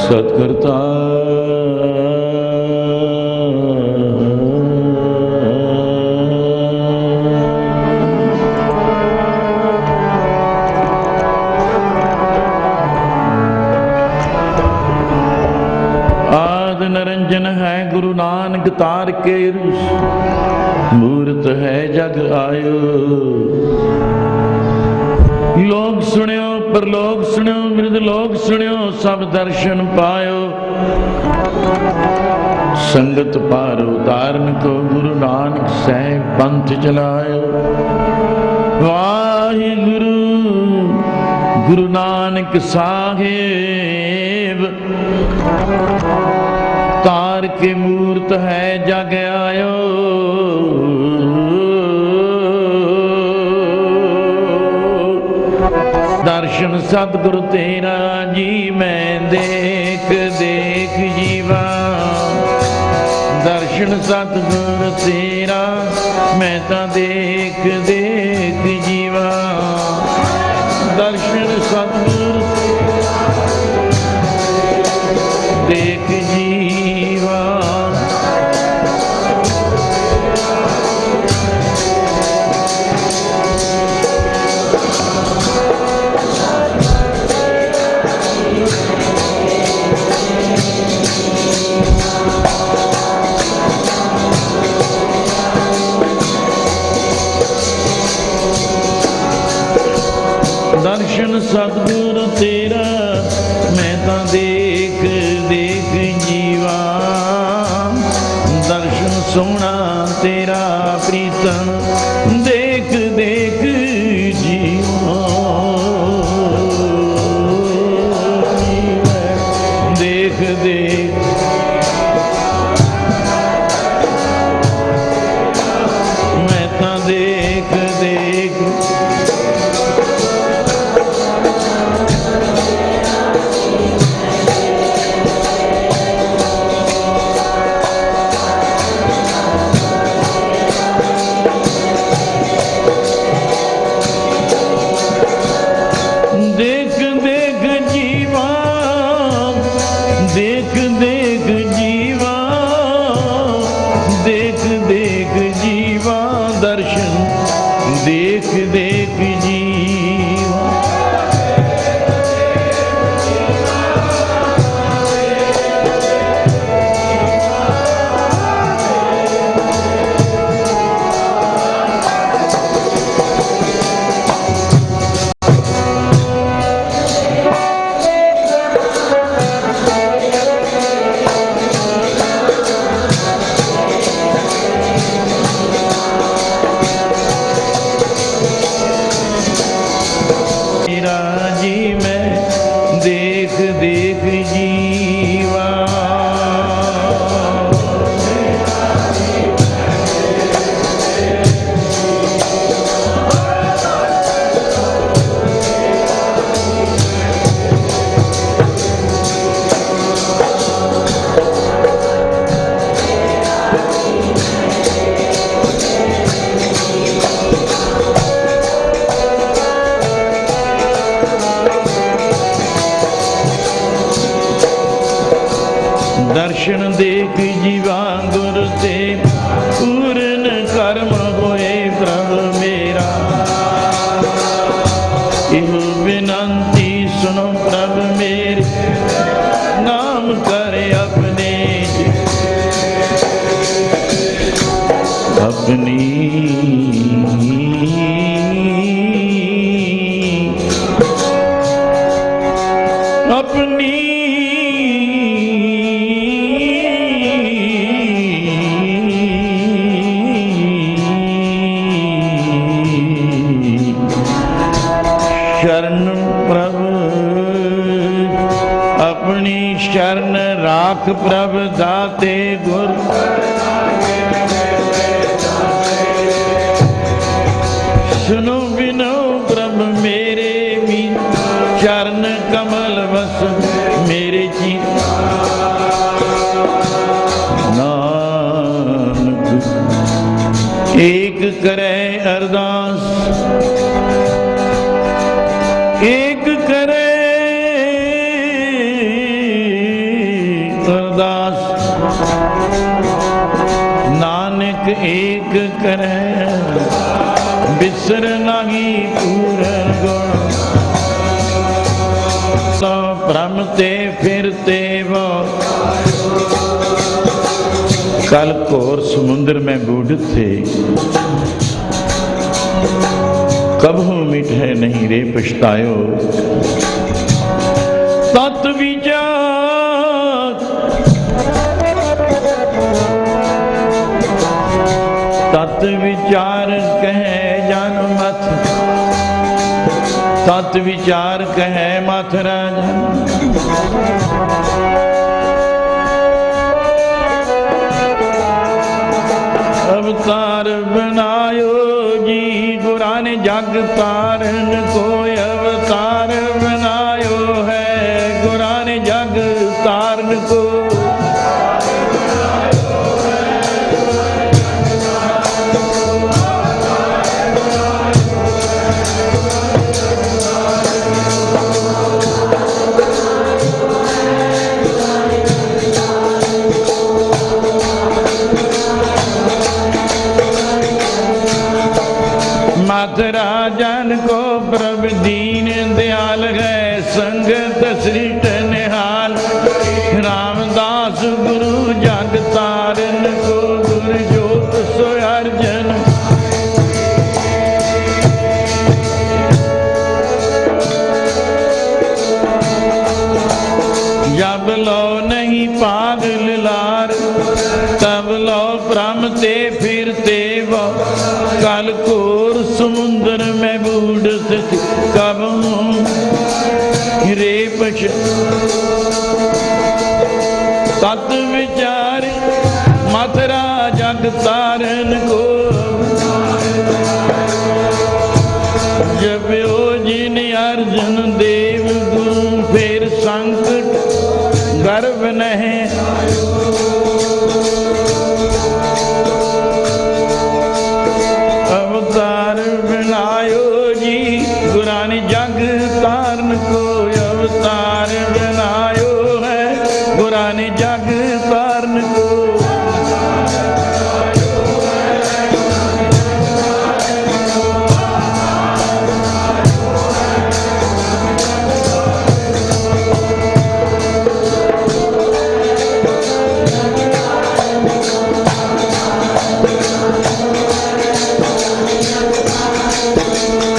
सतकर्ता आदि निरंजन है गुरु नानक तार के मूर्त है जग आयो। लोग सुनियो परलोक सुनियो मृद लोक सुनियो सब दर्शन पायो। संगत पार उतारन को गुरु नानक साहिब पंथ चलायो। वाहिगुरु गुरु नानक साहिब तार के मूर्त है जग आयो। दर्शन सतगुरु तेरा जी मैं देख देख जीवा। दर्शन सतगुरु तेरा मैं तो देख देख जीवा। दर्शन सतगुरु देख जीवा। दर्शन सतगुरु तेरा मैं तो देख देख जीवा। दर्शन सोना तेरा प्रीतम देख देख जीवा। देख देख मैं तो देख देख। देख देख जीवा। जी मैं देख देख जीवा। दर्शन देख जीवा गुर से पूर्ण कर्म होए प्रभु मेरा। इहो विनंती सुनो प्रभु मेरे नाम करे अपने अपनी। अपनी शरण प्रभु अपनी शरण राख प्रभु दाते गुर। सुनो बिनो प्रभु मेरे भी चरण कमल बस मेरे जी। नानक एक करे अरदास एक करे नानक एक करे बिसर नाही पूरन गुण। तो भ्रम ते फिरते वो कल घोर समुद्र में बूढ़ थे, कबहू मिटे नहीं रे पछतायो। तत् विचार तत् विचार कहे जन मथ, तत् विचार कहे मथ राजन। अवतार बनायो जी गुरा ने जग तारन को, अवतार बनायो है गुरा ने जग तारन को। माथ राजन को प्रभु दीन दयाल है संगत सृष्ट निहाल। रामदास गुरु जग तारन को, गुरु जोत सो अर्जन। जब लो नहीं पागल लार, तब लो भ्रम ते फिरते वो कल घोर समुद्र में बूढ़ कब रे पछ। तत् विचार मथुरा जग तारन को, जब जिन अर्जन देव गुरु फिर संकट गर्भ नहीं। अवतार बनायो जी गुरा ने जग तारन को, अवतार बनायो है गुरा ने जग तारन को।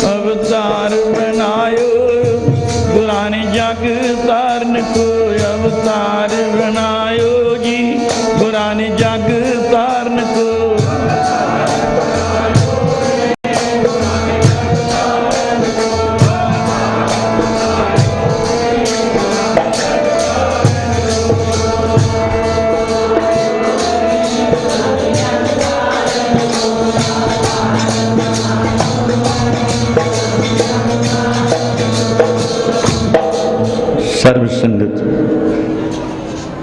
अवतार बनायो गुरा ने जग तारन को, अवतार बनायो जी गुरा ने जग तारन को। सर्व संगत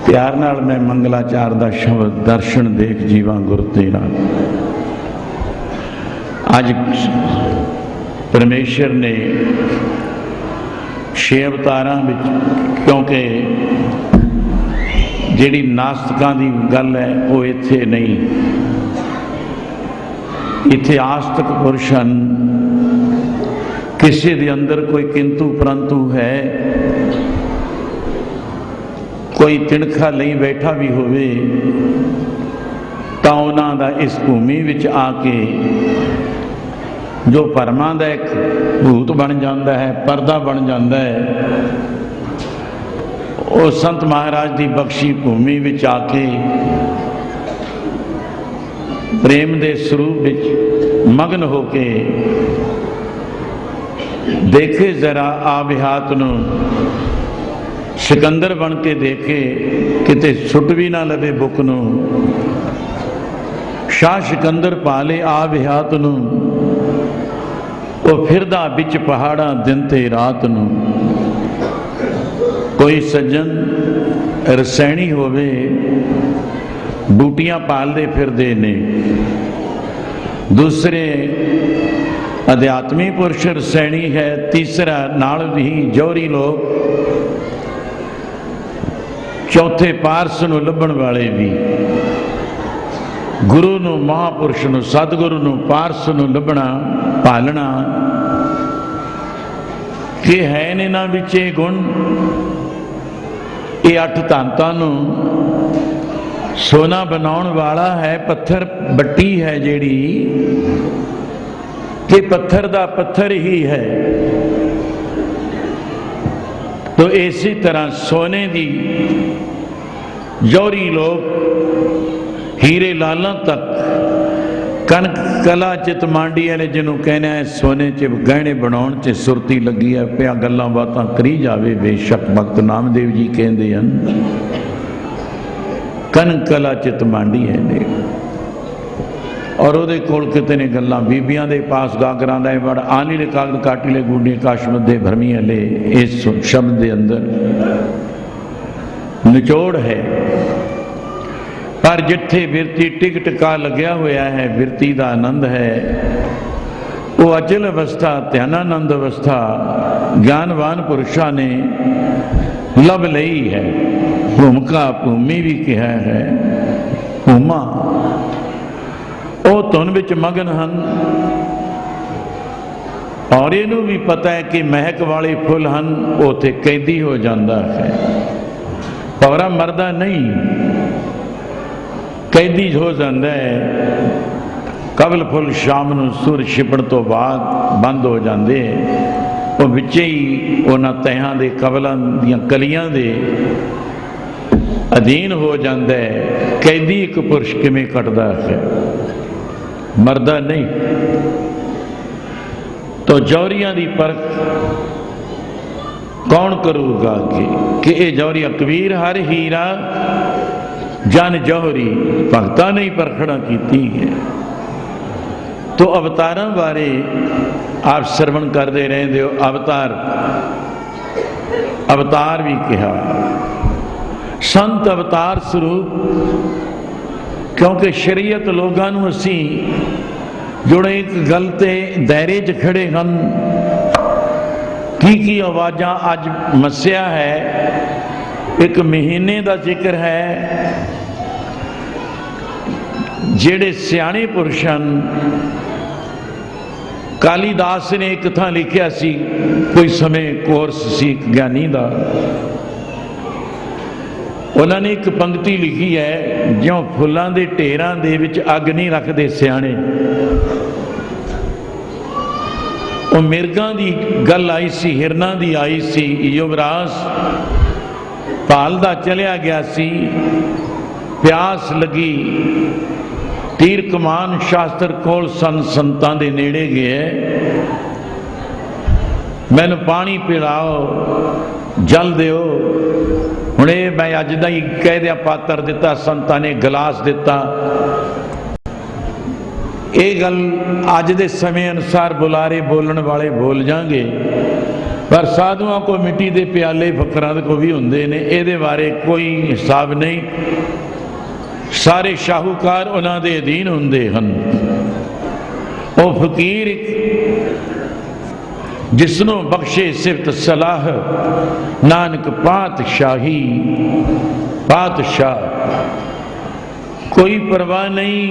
प्यार नाल मैं मंगलाचार दा शब्द दर्शन देख जीवा गुर तेरा। अज परमेश्वर ने 6 अवतारां विच, क्योंकि जिहड़ी नास्तिकां दी गल है वो इत्थे नहीं, इत्थे आस्तिक पुरुष हन, किसी दे अंदर कोई किंतु परंतु है, कोई तिणखा नहीं बैठा भी होवे तां उन्हां दा इस भूमि विच आके जो भरमां दा एक भूत बन जाता है, पर्दा बन जाता है, वो संत महाराज की बख्शी भूमि विच आके प्रेम दे स्वरूप विच मगन होके देखे जरा आबिहात नूं, सिकंदर बन के देखे किते सुट भी ना लवे बुक नूं। शाह सिकंदर पाले आबिहात नूं, वो फिरदा बिच पहाड़ा दिन ते रात नूं। कोई सज्जन रसैनी होवे, बूटियां पालदे फिरदे ने, दूसरे अध्यात्मी पुरुष रसैनी है, तीसरा नाल भी जौहरी लोग, चौथे पारस नूं लभण वाले भी। ਗੁਰੂ ਨੂੰ, ਮਹਾਂਪੁਰਸ਼ ਨੂੰ, ਸਤਿਗੁਰੂ ਨੂੰ, ਪਾਰਸ ਨੂੰ ਲੱਭਣਾ, ਭਾਲਣਾ ਕਿ ਹੈ ਨੇ ਇਹਨਾਂ ਵਿੱਚ ਇਹ ਗੁਣ। ਇਹ 8 ਧਾਤਾਂ ਨੂੰ ਸੋਨਾ ਬਣਾਉਣ ਵਾਲਾ ਹੈ ਪੱਥਰ, ਬੱਟੀ ਹੈ ਜਿਹੜੀ ਕਿ ਪੱਥਰ ਦਾ ਪੱਥਰ ਹੀ ਹੈ। तो इसी तरह सोने की जौहरी लोग हीरे लालों तक कनक कला चित मांडी वाले जिन्हों कहने है सोने च गहने बनाने च सुरती लगी है पिया गल्लां बातां करी जावे। बेशक भगत नामदेव जी कहते हैं कनक कला चित मांडी है ने और ਉਹਦੇ ਕੋਲ ਕਿਤੇ ਨੇ ਗੱਲਾਂ ਬੀਬੀਆਂ ਦੇ ਪਾਸ ਗਾਗਰਾਂ ਦਾ ਵੜ ਆਨੀਲੇ ਕਾਗਦ ਕਾਟੀਲੇ ਗੂੜੇ ਕਾਸ਼ਮਤ ਦੇ ਭਰਮੀ ਹਲੇ। ਇਸ ਸ਼ਬਦ ਦੇ ਅੰਦਰ ਨਿਚੋੜ ਹੈ। ਪਰ ਜਿੱਥੇ ਬਿਰਤੀ ਟਿਕ ਟਿਕਾ ਲੱਗਿਆ ਹੋਇਆ ਹੈ, ਬਿਰਤੀ ਦਾ ਆਨੰਦ ਹੈ, ਉਹ ਅਚਲ ਅਵਸਥਾ, ਧਿਆਨਾਨੰਦ ਅਵਸਥਾ ਗਿਆਨਵਾਨ ਪੁਰਸ਼ਾਂ ਨੇ ਲੱਭ ਲਈ ਹੈ। ਭੂਮਿਕਾ ਭੂਮੀ ਵੀ ਕਿਹਾ ਹੈ, ਭੂਮਾ ਉਹ ਧੁਨ ਵਿੱਚ ਮਗਨ ਹਨ। ਔਰ ਇਹਨੂੰ ਵੀ ਪਤਾ ਹੈ ਕਿ ਮਹਿਕ ਵਾਲੇ ਫੁੱਲ ਹਨ, ਉਹ ਉੱਥੇ ਕੈਦੀ ਹੋ ਜਾਂਦਾ ਹੈ। ਭੌਰਾ ਮਰਦਾ ਨਹੀਂ, ਕੈਦੀ ਹੋ ਜਾਂਦਾ ਹੈ। ਕਵਲ ਫੁੱਲ ਸ਼ਾਮ ਨੂੰ ਸੂਰਜ ਛਿਪਣ ਤੋਂ ਬਾਅਦ ਬੰਦ ਹੋ ਜਾਂਦੇ, ਉਹ ਵਿੱਚੇ ਹੀ ਉਹਨਾਂ ਤਹਿਆਂ ਦੇ ਕਵਲਾਂ ਦੀਆਂ ਕਲੀਆਂ ਦੇ ਅਧੀਨ ਹੋ ਜਾਂਦਾ ਹੈ। ਕੈਦੀ ਇੱਕ ਪੁਰਸ਼ ਕਿਵੇਂ ਕੱਟਦਾ ਹੈ, ਮਰਦਾ ਨਹੀਂ। तो जौहरियां की परख कौन करूगा कि ये जौहरिया कबीर हर हीरा जन जौहरी भगतां ने परखना की है। तो अवतारां बारे आप श्रवण करते रहते हो। अवतार अवतार भी कहा, संत अवतार स्वरूप, क्योंकि शरीयत लोगों नूं असीं जोड़े एक गल ते दायरे च खड़े हैं की आवाज़ां अज मस्या है। एक महीने का जिक्र है, जेड़े सियाणे पुरुष हैं, कालीदास ने एक थां लिखिया सी, कोई समय कोर्स सी ज्ञानी का, उन्होंने एक पंक्ति लिखी है, ज्यों फुलों के ढेरां दे विच अग नहीं रखते सियाणे। वो मिर्गां दी गल आई सी, हिरनां दी आई सी। युवराज भालदा चलिया गया सी, प्यास लगी, तीर कमान शास्त्र कोल सन, संतां दे नेड़े गए, मैनू पानी पिलाओ, जल दिओ। हुण ये मैं अज दा ही कह दिया, पात्र दिता, संतां ने गिलास दिता। ये गल अज दे समय अनुसार बुलारे बोलने वाले बोल जाएंगे, पर साधुओं को मिट्टी के प्याले फकरां को भी होंदे ने, इहदे बारे कोई हिसाब नहीं। सारे शाहूकार उन्हां दे अधीन हुंदे हन। वो फकीर जिसनों बख्शे सिफत सलाह, नानक पातशाही पातशाह, कोई परवाह नहीं।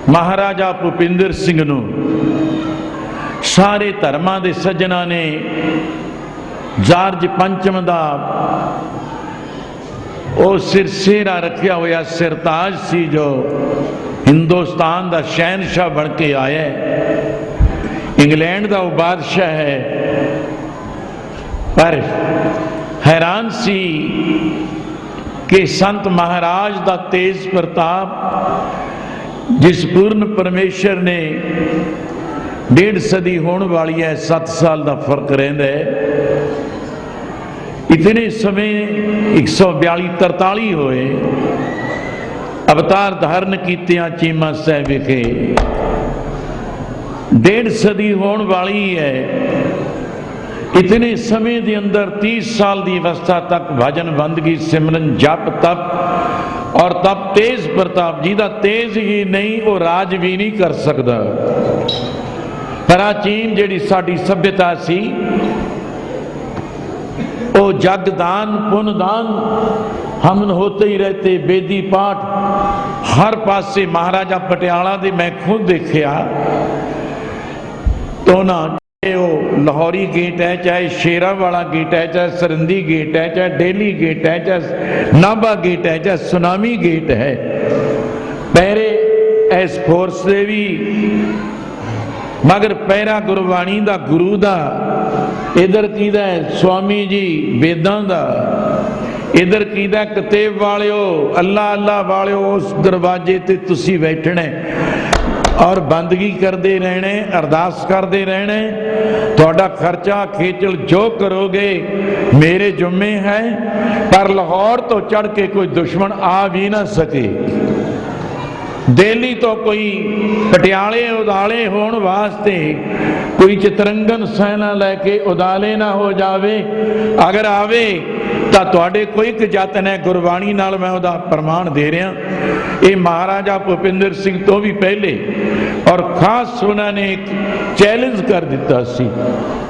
महाराजा भुपिंदर सिंह नूं सारे धर्मां दे सज्जनां ने जार्ज पंचम दा वो सिरसेरा रखिया होया सिरताज सी, जो हिंदुस्तान दा शहनशाह बन के आया है। इंग्लैंड का वो बादशाह है, पर हैरान सी कि संत महाराज का तेज प्रताप, जिस पूर्ण परमेश्वर ने 1.5 सदी होने वाली है, 7 साल का फर्क रहिंदा है। इतने समय 142-43 होए अवतार धारण कीतियां चीमा साहिब विखे। 1.5 सदी होने वाली है। इतने समय के अंदर 30 साल की अवस्था तक भजन बंदगी सिमरन जप तप और तब तेज प्रताप, जिहदा तेज ही नहीं वो राज भी नहीं कर सकता। प्राचीन जिहड़ी साडी सभ्यता सी, वो जगदान पुनदान हम होते ही रहते, बेदी पाठ हर पासे महाराजा पटियाला दे मैं खुद देखिया तो ना लाहौरी गेट है, चाहे शेरा वाला गेट है, चाहे सरंदी गेट है, चाहे डेली गेट है, चाहे नाभा गेट है, चाहे सुनामी गेट है, पैरे एस फोर्स दे भी मगर पैरा गुरबाणी दा गुरु दा, इधर कीदा स्वामी जी वेदां दा, इधर कीदा कतेब वालियो अल्लाह अल्लाह वालियो। उस दरवाजे ते तुसी बैठने और बंदगी करते रहने, अरदास करते रहने, थोड़ा खर्चा खेचल जो करोगे मेरे जुम्मे है। पर लाहौर तो चढ़ के कोई दुश्मन आ भी ना सके, दिल्ली तो कोई पटियाले उदाले होने वास्ते कोई चितरंगन सेना लैके उदाले ना हो जावे। अगर आवे तो तुहाडे कोई एक जतन है, गुरबाणी नाल मैं उहदा प्रमाण दे रहा। ये महाराजा भुपिंदर सिंह तो भी पहले और खास उन्होंने एक चैलेंज कर दिता सी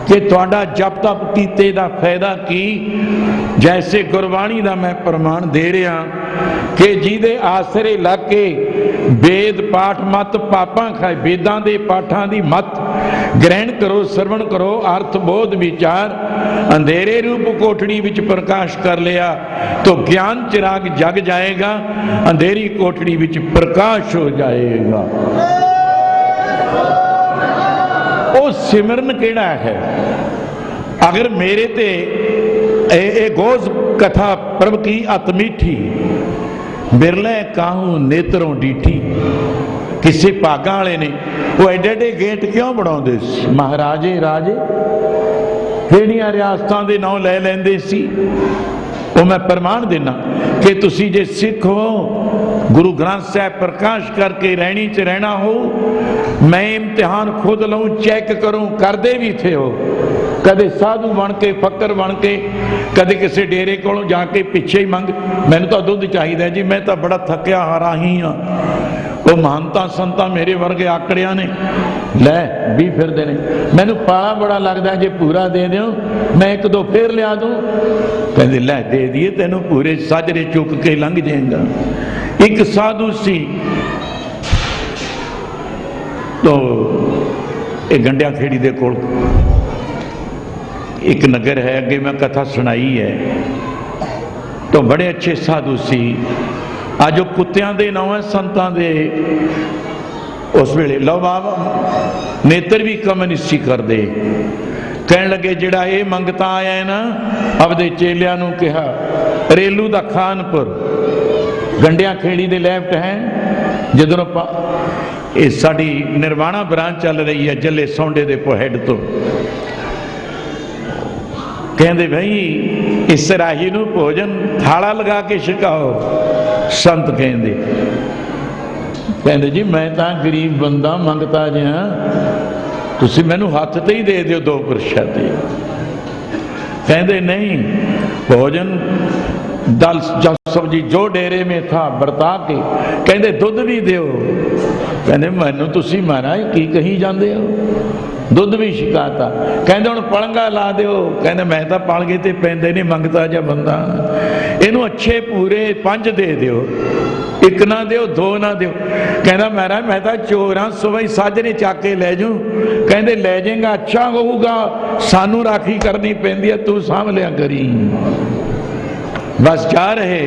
कि तुहाडा जप तप कीते दा फायदा की। जैसे गुरबाणी दा मैं प्रमाण दे रहा कि जिहदे आसरे लग के वेद पाठ मत पापां खाए, वेदां दे पाठां दी मत ग्रहण करो, श्रवण करो, अर्थ बोध विचार, अंधेरे रूप कोठड़ी विच प्रकाश कर लिया तो ज्ञान चिराग जग जाएगा, अंधेरी कोठड़ी विच प्रकाश हो जाएगा। वो सिमरन केड़ा है? अगर मेरे ते ए गोज कथा प्रभ की अत मीठी, बिरले काहू नेत्रों डीठी। किसी भागा वाले ने वो एडे एडे गेट क्यों बनाते? महाराजे राजे किहड़ियां रियासतां दे नाम लै लैंदे सी। वो मैं प्रमाण देना कि तुसी जे सिख हो, गुरु ग्रंथ साहब प्रकाश करके रहनी च रहना हो, मैं इम्तिहान खुद लऊं, चेक करूं, करदे भी थे हो। कदे साधु बन के फकर बन के, कदे किसी डेरे कोलों जाके पिछे ही मंग, मैनूं तां दुध चाहिदा जी, मैं तां बड़ा थकिया हाराही हाँ। वो महंता संता मेरे वर्गे आकड़िया ने लै भी फिरदे ने, मैनूं पाला बड़ा लगदा जे पूरा दे दिओ, मैं एक दो फिर लिया दूं। कहंदे लै दे दिए तैनूं पूरे साजरे चुक के लंघ जाएगा। एक साधु सी तो एक गंडिया खेड़ी दे कोल एक नगर है, अगे मैं कथा सुनाई है। तो बड़े अच्छे साधु सी, आज वो कुत्तियां दे नाम है संतां दे। उस वेले लो बाबा नेत्र भी कम नहीं सी करदे। कहन लगे जिहड़ा ये मंगता आया है ना, अपने चेलियां नूं कहा रेलू दा खानपुर गंडिया खेड़ी दे लेफ्ट है, जदों ये साडी निर्वाणा ब्रांच चल रही है जले सौंडे दे पोहेड तो, कहते भाई इस राही नूं भोजन थाला लगा के छकाओ। संत कहते जी मैं तो गरीब बंदा मंगता जिहा, तुसीं मैनूं हथ ते ही दे दिओ दो प्रशादे। कहते नहीं, भोजन दाल सब्जी जो डेरे में था बरता के, कहते दुध भी दिओ। कहते मैनूं तुसीं महाराज की कही जांदे हो, दुध भी शिकाता। कहते हुण पलंगा ला दिओ। कहते मैं तो पलगे ते पैंदे नहीं, मंगता जा बंदा, इनू अच्छे पूरे 5 दे दिओ, एक ना दिओ दो ना दिओ। कहना महाराज मैं तो चोर हाँ, सुबह साजरे चक के लै जाऊं। कहते लै जाएगा अच्छा होगा, सानू राखी करनी पैंदी है, तू सामभ लिया करी। बस जा रहे,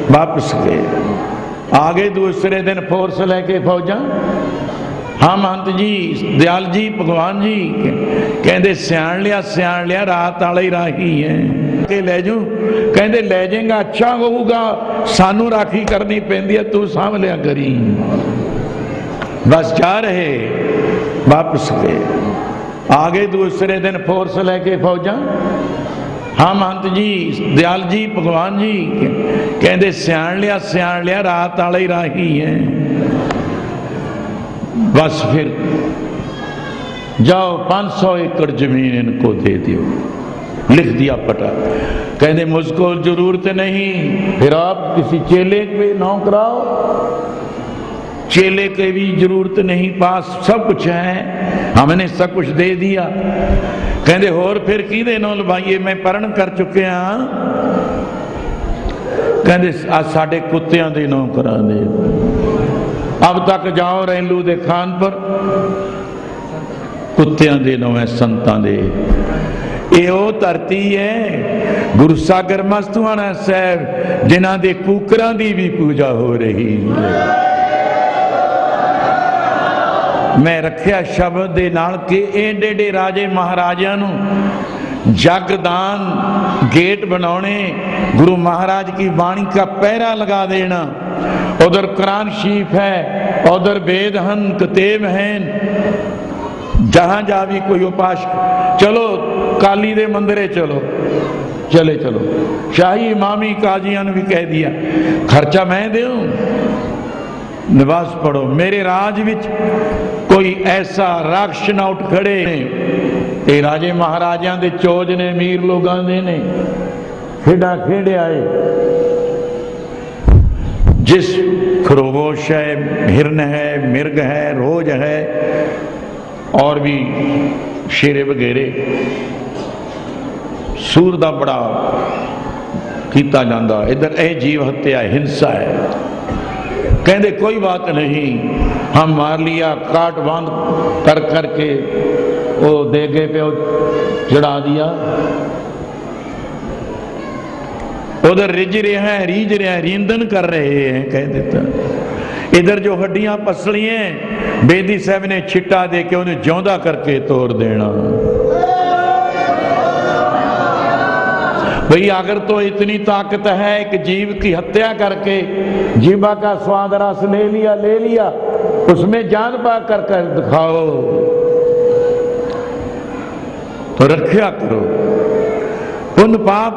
वापस गए। आगे दूसरे दिन फोर्स लैके फौजा। हाँ महंत जी, दयाल जी, भगवान जी, कहते सियाण लिया रात वाले ही राही है के लै जाऊं। कहते लै जाएगा अच्छा होगा, सानू राखी करनी पैंदी है, तू सामभ लिया करी। बस जा रहे, वापस गए। आगे दूसरे दिन फोर्स लैके फौजा। हाँ महंत जी, दयाल जी, भगवान जी, कहते सियाण लिया रात वाले ही राही है। बस फिर जाओ 500 एकड़ जमीन इनको दे दियो, लिख दिया पटा। कहते मुझको जरूरत नहीं, फिर आप किसी चेले पे नाम कराओ। चेले के भी जरूरत नहीं, पास सब कुछ है, हमने सब कुछ दे दिया। कहते होर फिर किहदे नाम लवाइए, मैं परण कर चुके हाँ। कहते साढ़े कुत्तियां दे नौकरां दे। अब तक जाओ रैलू दे खान पर, कुत्तियां दे नौ है संतां दे। ये वो धरती है गुरु सागर मस्तवाना साहब जिन्हां दे कूकरां दी भी पूजा हो रही है। मैं रखिया शब्द दे नाल कि एडे एडे राजे महाराजा नूं जगदान गेट बनाने, गुरु महाराज की वाणी का पहरा लगा देना। उधर कुरान शरीफ है, उधर वेद हन, किताब हैं, जहां जा भी कोई उपासक, चलो काली दे मंदिरे चलो, चले चलो। शाही इमामी काजियां ने भी कह दिया खर्चा मैं दूं, नमाज पढ़ो। मेरे राज विच कोई ऐसा राक्ष ना उठ खड़े ते राजे महाराजा दे चोज ने, अमीर लोगां दे ने खेड़ा खेड़े आए। जिस खरगोश है, हिरन है, मिर्ग है, रोज है और भी शेरे वगैरह, सूर दा बड़ा कीता जांदा। इधर यह जीव हत्या हिंसा है। कहते कोई बात नहीं, हम मार लिया, काट बांध कर करके वो दे गए पे चढ़ा दिया। उधर रिज रहे हैं, रीझ रहे हैं, रींदन कर रहे हैं, कह देता। इधर जो हड्डियां पसली हैं, बेदी साहब ने छिट्टा दे के उन्हें जिंदा करके तोड़ देना। भाई अगर तो इतनी ताकत है एक जीव की हत्या करके जीवा का स्वाद रस ले लिया, उसमें जान पा कर दिखाओ, तो रक्षा करो। पुण्य पाप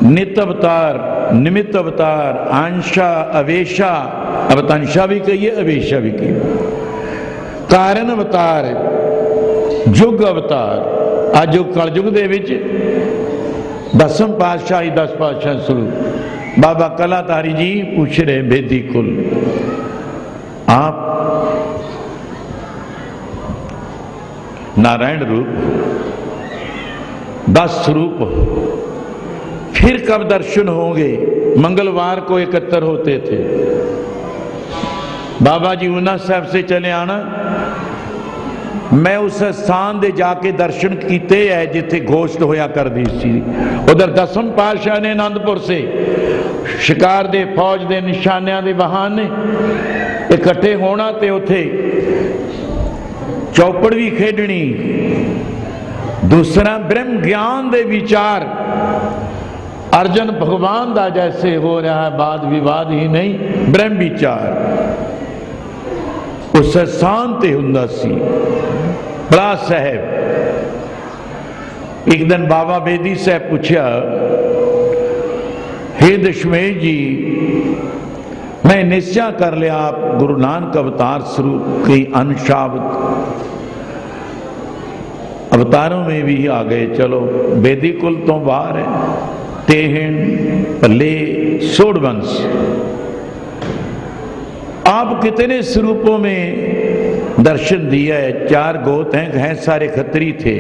नित अवतार, निमित्त अवतार, आंशा अवेशा, अवतंशा भी कहिए, अवेशा भी कहिए, कारण अवतार, युग अवतार। आज जो कलयुग दे विच 10वें पातशाही 10 पातशाह स्वरूप बाबा कलाधारी जी पूछ रहे बेदी कुल, आप नारायण रूप 10 स्वरूप, फिर कब दर्शन होंगे? मंगलवार को एकत्र होते थे बाबा जी ऊना साहब से चले आना। मैं उस स्थान दे जाके दर्शन किए है जिथे गोश्त होया करती सी। उधर 10वें पातशाह ने आनंदपुर से शिकार दे फौज दे निशानियां दे बहाने इकट्ठे होना ते उथे चौपड़ भी खेडनी। दूसरा ब्रह्म ज्ञान दे विचार, अर्जन भगवान दा जैसे हो रहा है, वाद विवाद ही नहीं, ब्रह्म विचार उस स्थान ते हुंदा सी। बड़ा साहब एक दिन बाबा बेदी साहब पूछा, हे दशमेश जी, मैं निश्चय कर लिया आप गुरु नानक अवतार स्वरूप के अंशावत अवतारों में भी आ गए, चलो बेदी कुल तो बाहर है, तेहन पल्ले सोड़वंश, आप कितने स्वरूपों में दर्शन दिया है? 4 गोत हैं सारे खत्री थे।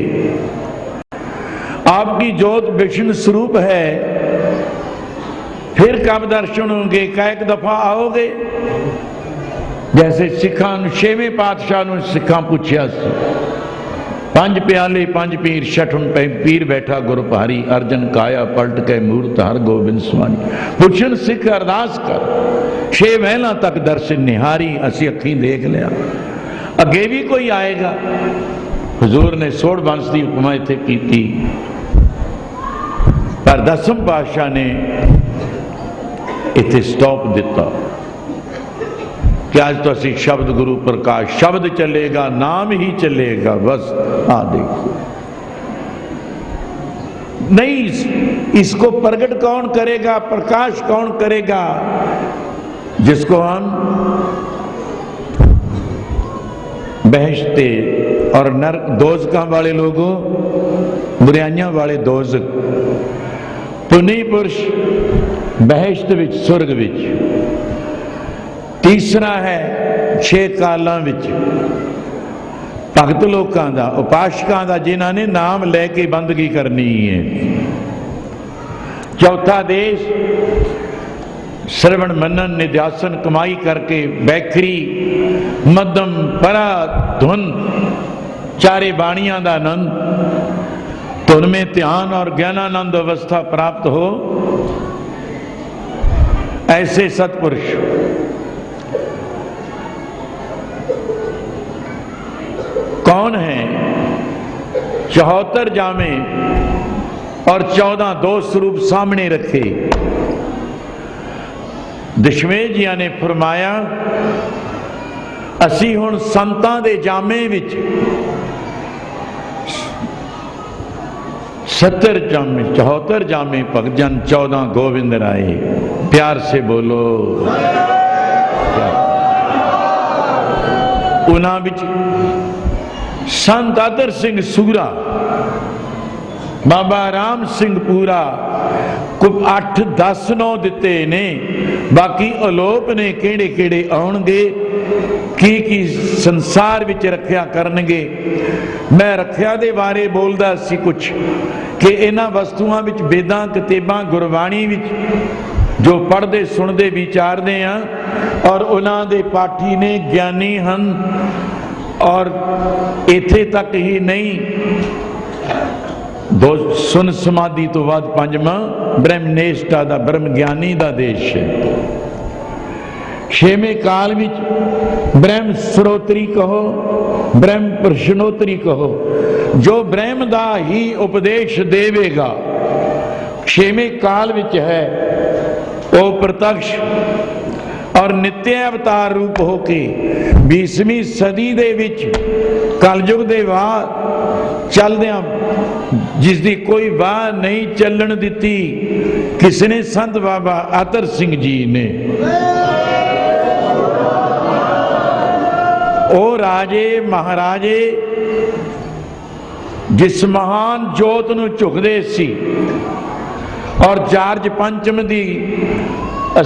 आपकी जोत विष्णु स्वरूप है, फिर कब दर्शन होंगे? एक दफा आओगे? जैसे सिखा 6वें पातशाह सिखा पूछया, 5 प्याले 5 पीर, 6ठुं पीर बैठा गुरु भारी, अर्जन काया पलट के मूर्त हर गोबिंद स्वामी। पुछन सिख अरदास कर, 6 महलों तक दर्शन निहारी, असी अखी देख लिया, अगे भी कोई आएगा? हुजूर ने सोड़ वंश की उपमा इत्थे कीती, पर 10वें पातशाह ने इत्थे स्टॉप दिता कि आज तो असी शब्द गुरु प्रकाश, शब्द चलेगा, नाम ही चलेगा, बस। आ देखो, नहीं इसको प्रकट कौन करेगा, प्रकाश कौन करेगा? जिसको हम बहश्ते और नरक दोजकां वाले लोगों, बुराइयां वाले दोजक, पुनी पुरुष बहश्त विच, सुरग विच। तीसरा है 6 कालां विच भगत लोकां दा, उपासकां दा, जिन्हां ने नाम लैके बंदगी करनी है। चौथा देश श्रवण मनन निध्यासन कमाई करके बैखरी मध्यम परा धुन चारे बाणियां का आनंद धुन में ध्यान और ज्ञानानंद अवस्था प्राप्त हो, ऐसे सत्पुरुष कौन है? 74 जामे और 14 दो स्वरूप सामने रखे। दशमेश जिया ने फरमाया, असी हुण संतां दे जामे विच 70 जामे 74 जामे भगत जन 14 गोविंद राय। प्यार से बोलो। उन्हां विच संत आदर सिंह सूरा, बाबा राम सिंह पूरा को 8 10 9 दिते ने, बाकी अलोप ने किहड़े किहड़े आउणगे, की संसार विच रखिया करनगे। मैं रखिया दे बारे बोलदा सी कुछ कि इन्हां वस्तुआं विच वेदां किताबां गुरबाणी विच जो पढ़दे सुनदे विचारदे आ, और उन्हां दे पाठी ने ज्ञानी हन। और इत्थे तक ही नहीं, दो सुन समाधि तो बाद पंजवां ब्रह्मनिष्ठा दा ब्रह्म ज्ञानी दा देश है। 6वें काल विच ब्रह्म स्रोतरी कहो, ब्रह्म प्रश्नोत्तरी कहो, जो ब्रह्म दा ही उपदेश देवेगा 6वें काल विच है, वो प्रत्यक्ष और नित्य अवतार रूप होके 20वीं सदी दे विच कलयुग दे बाद चलदियां, जिसकी कोई वाह नहीं चलन दिती किसने? संत बाबा आतर सिंह जी ने। ओ राजे महाराजे जिस महान जोत नूं झुकदे सी, और जार्ज पंचम दी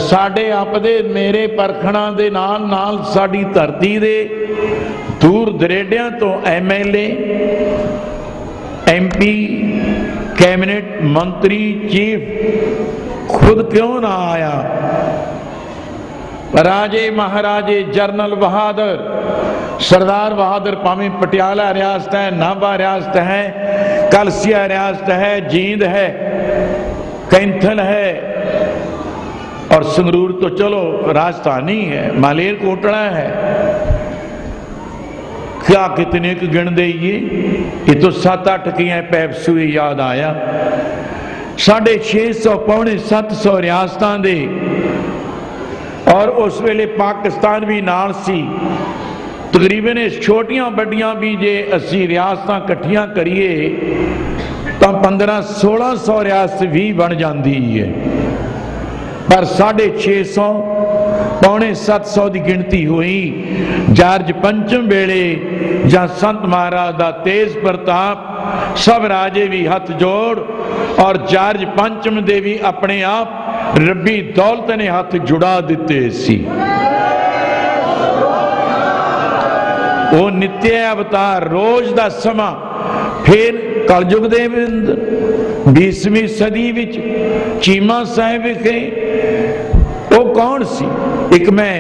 साडे आपदे मेरे परखणा दे नाल नाल साडी धरती दे दूर दरेडियां तो MLA MP कैबिनेट मंत्री चीफ खुद क्यों ना आया? राजे महाराजे जरनल बहादुर, सरदार बहादुर, भावें पटियाला रियासत है, नाभा रियासत है, कलसिया रियासत है, जींद है, कैंथल है, और संगरूर तो चलो राजधानी है, मालेरकोटला है। क्या कितने को गिन देइए? ये तो 7-8 की पैपसू याद आया। 650 पौने 700 रियासतां दे, और उस वेले पाकिस्तान भी नाल सी। तकरीबन छोटियां बड़ियां भी जे असी रियासतां इकट्ठियां करिए तो 1500-1600 रियासत भी बन जाती है। पर 650 पौने 700 की गिनती हुई जार्ज पंचम वेले, जहां संत महाराज का तेज प्रताप, सब राजे भी हथ जोड़, और जार्ज पंचम दे भी अपने आप रब्बी दौलत ने हथ जुड़ा दिते सी। वो नित्य अवतार रोज का समा। फिर कलयुग दे 20वीं सदी विच चीमा साहिब विखे वो कौन सी? एक मैं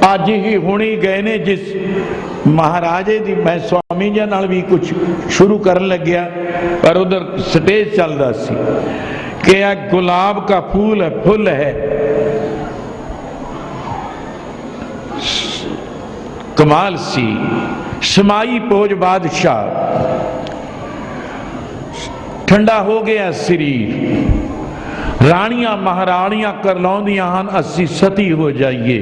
अज ही हुणी गए ने जिस महाराजे दी, मैं स्वामी जी नाल भी कुछ शुरू करन लग्या, पर उधर स्टेज चलदा सी कि यह गुलाब का फूल है, फुल है। कमाल सी। समाई पोज बादशाह, ठंडा हो गया शरीर, रानियां महारानियां करलाउंदियां हन, असी सती हो जाइए।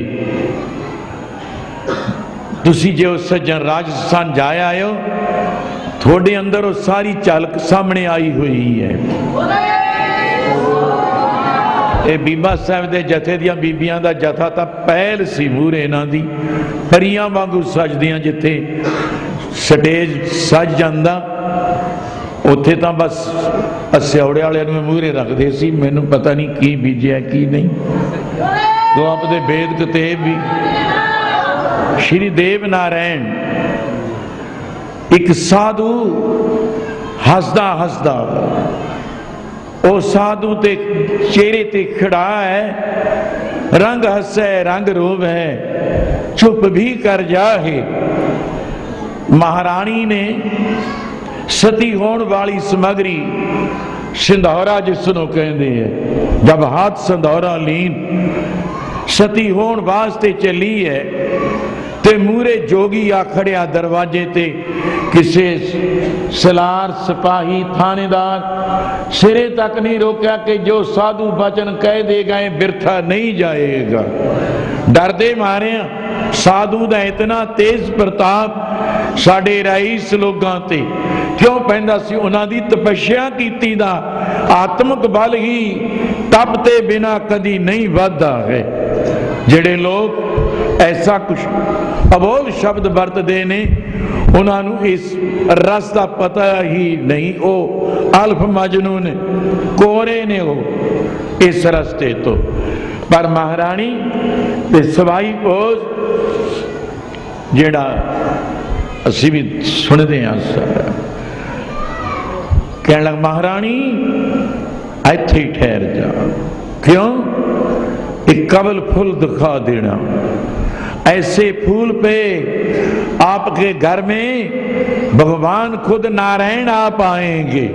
तुसी जो सज्जन राजस्थान जाया आयो, थोड़े अंदर वो सारी झलक सामने आई हुई है। ये बीबा साहब के जथे दियां बीबियां दा जथा तो पहल सी मूहरे इन्हां दी, परियां वांगू सजदियां। जिथे स्टेज सज जांदा उत्थे तो बस अस्यौड़े वाले मूहरे रखते सी, मैनू पता नहीं की बीजिया की नहीं। तो आपदे वेद कतेब भी श्री देव नारायण, एक साधु हसदा हसदा ਉਹ ਸਾਧੂ ਤੇ ਚਿਹਰੇ ਤੇ ਖੜਾ ਹੈ, ਰੰਗ ਹੱਸੈ रंग रोव है, चुप भी कर जाहे। महारानी ने सती होने वाली समगरी सिंधौरा जिसनों कहते हैं, जब हाथ संधौरा लीन सती होने वास्ते चली है ते मूरे जोगी आ खड़िया दरवाजे ते, किसे सलार सिपाही थानेदार सिरे तक नहीं रोकया कि जो साधु वचन कह देगा ये बिरथा नहीं जाएगा। डरदे मारे साधु दा इतना तेज प्रताप साडे राईस लोगां ते क्यों पैंदा सी, उन्हां दी तपस्या कीती दा आत्मक बल ही तप ते बिना कदी नहीं वधदा है। जेड़े लोग ऐसा कुछ अबोध शब्द वरतदे ने उन्होंने इस रस का पता ही नहीं। वो अल्फ मजनू ने, कोरे ने वो इस रस्ते तो। पर महारानी ते सवाई भोज जेड़ा असी भी सुनते हैं सारा, कहने लग महारानी इत्थे ही ठहर जा। क्यों? एक कमल फूल दिखा देना, ऐसे फूल पे आपके घर में भगवान खुद नारायण आप आएंगे।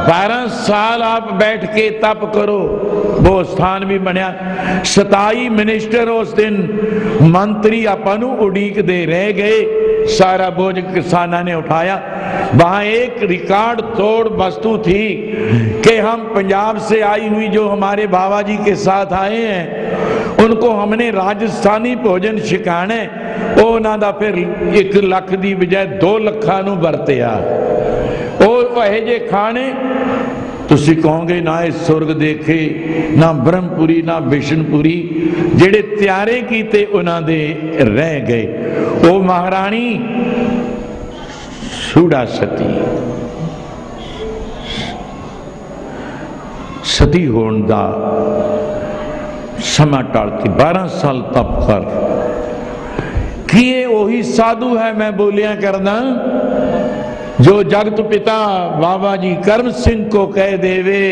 12 साल आप बैठ के तप करो, वो स्थान भी बनया। 27 मिनिस्टर उस दिन मंत्री आपनू उड़ीक दे रह गए, सारा बोझ किसाना ने उठाया। वहां एक रिकॉर्ड तोड़ वस्तु थी कि हम पंजाब से आई हुई जो हमारे बाबा जी के साथ आए हैं उनको हमने राजस्थानी भोजन छिकाने, उन्हों का फिर 1 लाख की बजाय 2 लाखां नूं वरतिया। वो जे खाने तुसी कहोगे ना इस सुरग देखे, ना ब्रह्मपुरी ना विष्णुपुरी, जेड़े त्यारे कीते उन्हां दे रह गए। वो महारानी सूड़ा सती, सती होने दा समा टालती, 12 साल तप कर कि ये वही साधु है मैं बोलिया करना जो जगत पिता बाबा जी करम सिंह को कह देवे,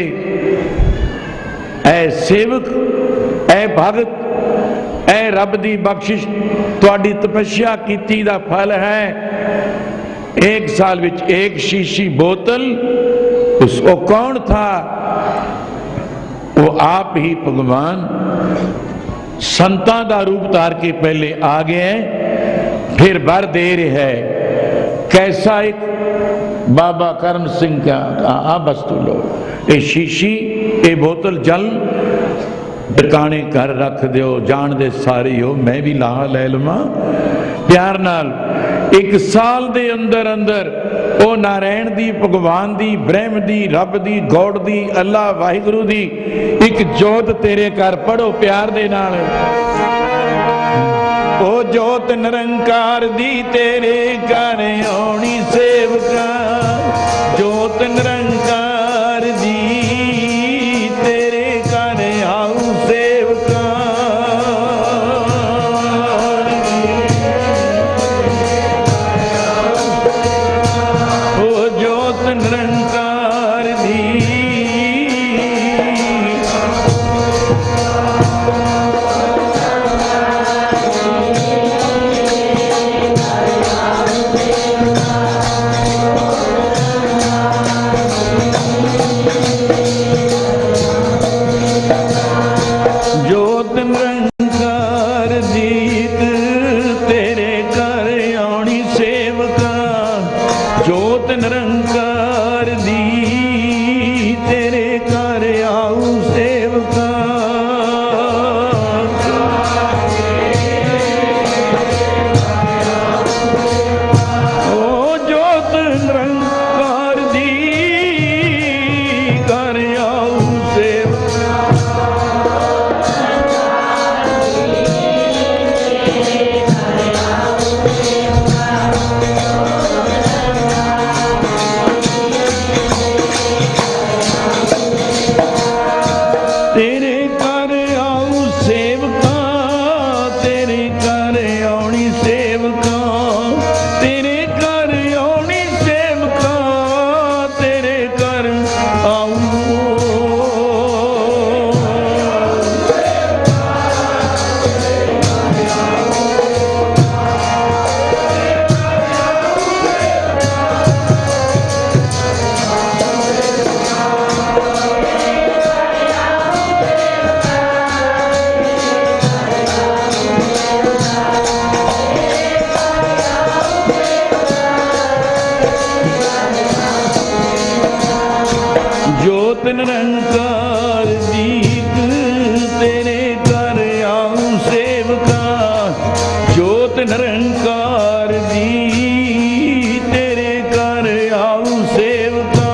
ऐ सेवक ऐ भगत ऐ रब दी बख्शिश तुहाडी तपस्या कीती दा फल है। 1 साल विच 1 शीशी बोतल। उसको कौन था? वो आप ही भगवान संतां दा रूप धार के पहले आ गए, फिर बर दे रहे है। कैसा एक बाबा करम सिंह का आ वस्तु लो, ये शीशी ये बोतल जल टकाने कर रख दो, जान दे सारे हो, मैं भी लाहा ले लवां प्यार नाल। 1 साल दे अंदर अंदर ओ नारायण दी, भगवान दी, ब्रह्म दी, रब दी, गौड़ दी, अल्लाह वाहिगुरु दी एक जोत तेरे घर पढ़ो प्यार दे नाल। ओ जोत निरंकार दी तेरे घर आउणी सेवका, जोत निरंकार दी तेरे घर आऊ सेवका। ओ जोत निरंकार दी जोत निरंकार दीप तेरे कर आऊं सेवका, जोत निरंकार दीप तेरे कर आऊं सेवका।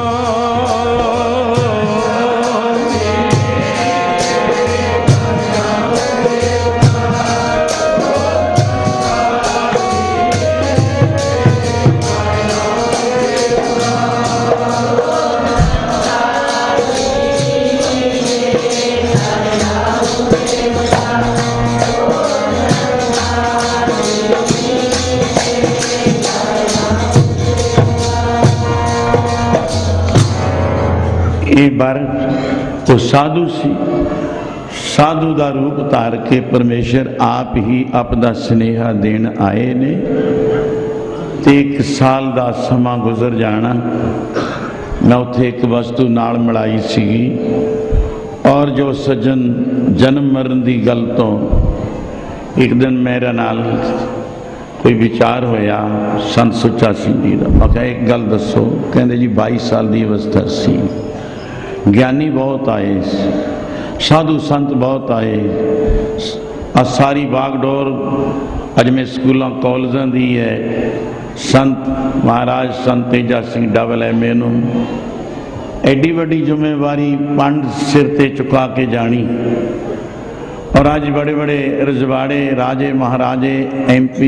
ਇਹ ਬਾਰ ਉਹ ਸਾਧੂ ਸੀ, ਸਾਧੂ ਦਾ ਰੂਪ ਧਾਰ ਕੇ ਪਰਮੇਸ਼ਰ ਆਪ ਹੀ ਆਪਦਾ ਸੁਨੇਹਾ ਦੇਣ ਆਏ ਨੇ ਤੇ 1 ਸਾਲ ਦਾ ਸਮਾਂ ਗੁਜ਼ਰ ਜਾਣਾ। ਮੈਂ ਉੱਥੇ ਇੱਕ ਵਸਤੂ ਨਾਲ ਮਿਲਾਈ ਸੀਗੀ ਔਰ ਜੋ ਸੱਜਣ ਜਨਮ ਮਰਨ ਦੀ ਗੱਲ ਤੋਂ ਇੱਕ ਦਿਨ ਮੇਰੇ ਨਾਲ ਕੋਈ ਵਿਚਾਰ ਹੋਇਆ ਸੰਤ ਸੁੱਚਾ ਸਿੰਘ ਜੀ ਦਾ। ਮੈਂ ਕਿਹਾ ਇੱਕ ਗੱਲ ਦੱਸੋ। ਕਹਿੰਦੇ ਜੀ 22 ਸਾਲ ਦੀ ਅਵਸਥਾ ਸੀ, ਗਿਆਨੀ ਬਹੁਤ ਆਏ, ਸਾਧੂ ਸੰਤ ਬਹੁਤ ਆਏ, ਆ ਸਾਰੀ ਬਾਗਡੋਰ ਅਜਮੇਰ ਸਕੂਲਾਂ ਕਾਲਜਾਂ ਦੀ ਹੈ। ਸੰਤ ਮਹਾਰਾਜ ਸੰਤ ਤੇਜਾ ਸਿੰਘ ਡਬਲ MA ਨੂੰ ਐਡੀ ਵੱਡੀ ਜ਼ਿੰਮੇਵਾਰੀ ਪੰਡ ਸਿਰ ਤੇ ਚੁਕਾ ਕੇ ਜਾਣੀ ਔਰ ਅੱਜ ਬੜੇ ਬੜੇ ਰਜਵਾੜੇ ਰਾਜੇ ਮਹਾਰਾਜੇ MP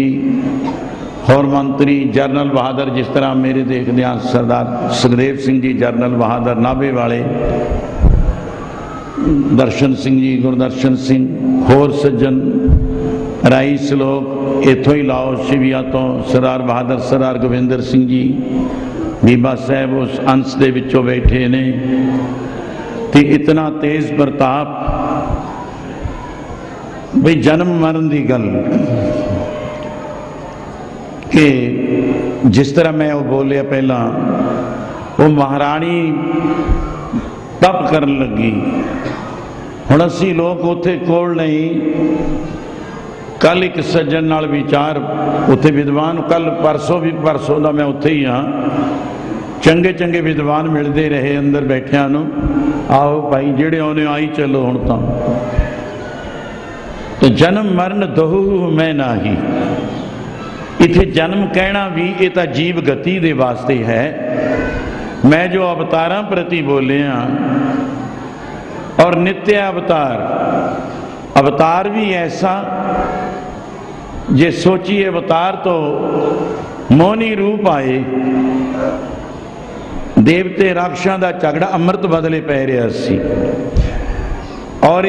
ਹੋਰ ਮੰਤਰੀ ਜਰਨਲ ਬਹਾਦਰ, ਜਿਸ ਤਰ੍ਹਾਂ ਮੇਰੇ ਦੇਖਦਿਆਂ ਸਰਦਾਰ ਸੁਖਦੇਵ ਸਿੰਘ ਜੀ ਜਰਨਲ ਬਹਾਦਰ ਨਾਭੇ ਵਾਲੇ, ਦਰਸ਼ਨ ਸਿੰਘ ਜੀ ਗੁਰਦਰਸ਼ਨ ਸਿੰਘ, ਹੋਰ ਸੱਜਣ ਰਾਈਸ ਲੋਕ ਇੱਥੋਂ ਹੀ ਲਾਓ ਸ਼ਿਵੀਆ ਤੋਂ ਸਰਦਾਰ ਬਹਾਦਰ ਸਰਦਾਰ ਗੋਬਿੰਦਰ ਸਿੰਘ ਜੀ ਬੀਬਾ ਸਾਹਿਬ ਉਸ ਅੰਸ਼ ਦੇ ਵਿੱਚੋਂ ਬੈਠੇ ਨੇ ਤੇ ਇਤਨਾ ਤੇਜ਼ ਪ੍ਰਤਾਪ ਬਈ ਜਨਮ ਮਰਨ ਦੀ ਗੱਲ ਕਿ ਜਿਸ ਤਰ੍ਹਾਂ ਮੈਂ ਉਹ ਬੋਲਿਆ ਪਹਿਲਾਂ, ਉਹ ਮਹਾਰਾਣੀ ਤਪ ਕਰਨ ਲੱਗੀ। ਹੁਣ ਅਸੀਂ ਲੋਕ ਉੱਥੇ ਕੋਲ ਨਹੀਂ। ਕੱਲ ਇੱਕ ਸੱਜਣ ਨਾਲ ਵਿਚਾਰ ਉੱਥੇ ਵਿਦਵਾਨ, ਕੱਲ ਪਰਸੋਂ ਦਾ ਮੈਂ ਉੱਥੇ ਹੀ ਹਾਂ, ਚੰਗੇ ਚੰਗੇ ਵਿਦਵਾਨ ਮਿਲਦੇ ਰਹੇ ਅੰਦਰ ਬੈਠਿਆਂ ਨੂੰ। ਆਓ ਭਾਈ ਜਿਹੜੇ ਆਉਣੇ ਆਈ ਚੱਲੋ ਹੁਣ ਤਾਂ। ਤੇ ਜਨਮ ਮਰਨ ਦੋਹੂ ਮੈਂ ਨਾਹੀ। ਇੱਥੇ ਜਨਮ ਕਹਿਣਾ ਵੀ ਇਹ ਤਾਂ ਜੀਵ ਗਤੀ ਦੇ ਵਾਸਤੇ ਹੈ। ਮੈਂ ਜੋ ਅਵਤਾਰਾਂ ਪ੍ਰਤੀ ਬੋਲਿਆ ਔਰ ਨਿਤਿਆ ਅਵਤਾਰ ਵੀ ਐਸਾ ਜੇ ਸੋਚੀਏ ਅਵਤਾਰ ਤੋਂ ਮੋਹਨੀ ਰੂਪ ਆਏ, ਦੇਵਤੇ ਰਾਖਸ਼ਾਂ ਦਾ ਝਗੜਾ ਅੰਮ੍ਰਿਤ ਬਦਲੇ ਪੈ ਰਿਹਾ ਸੀ ਔਰ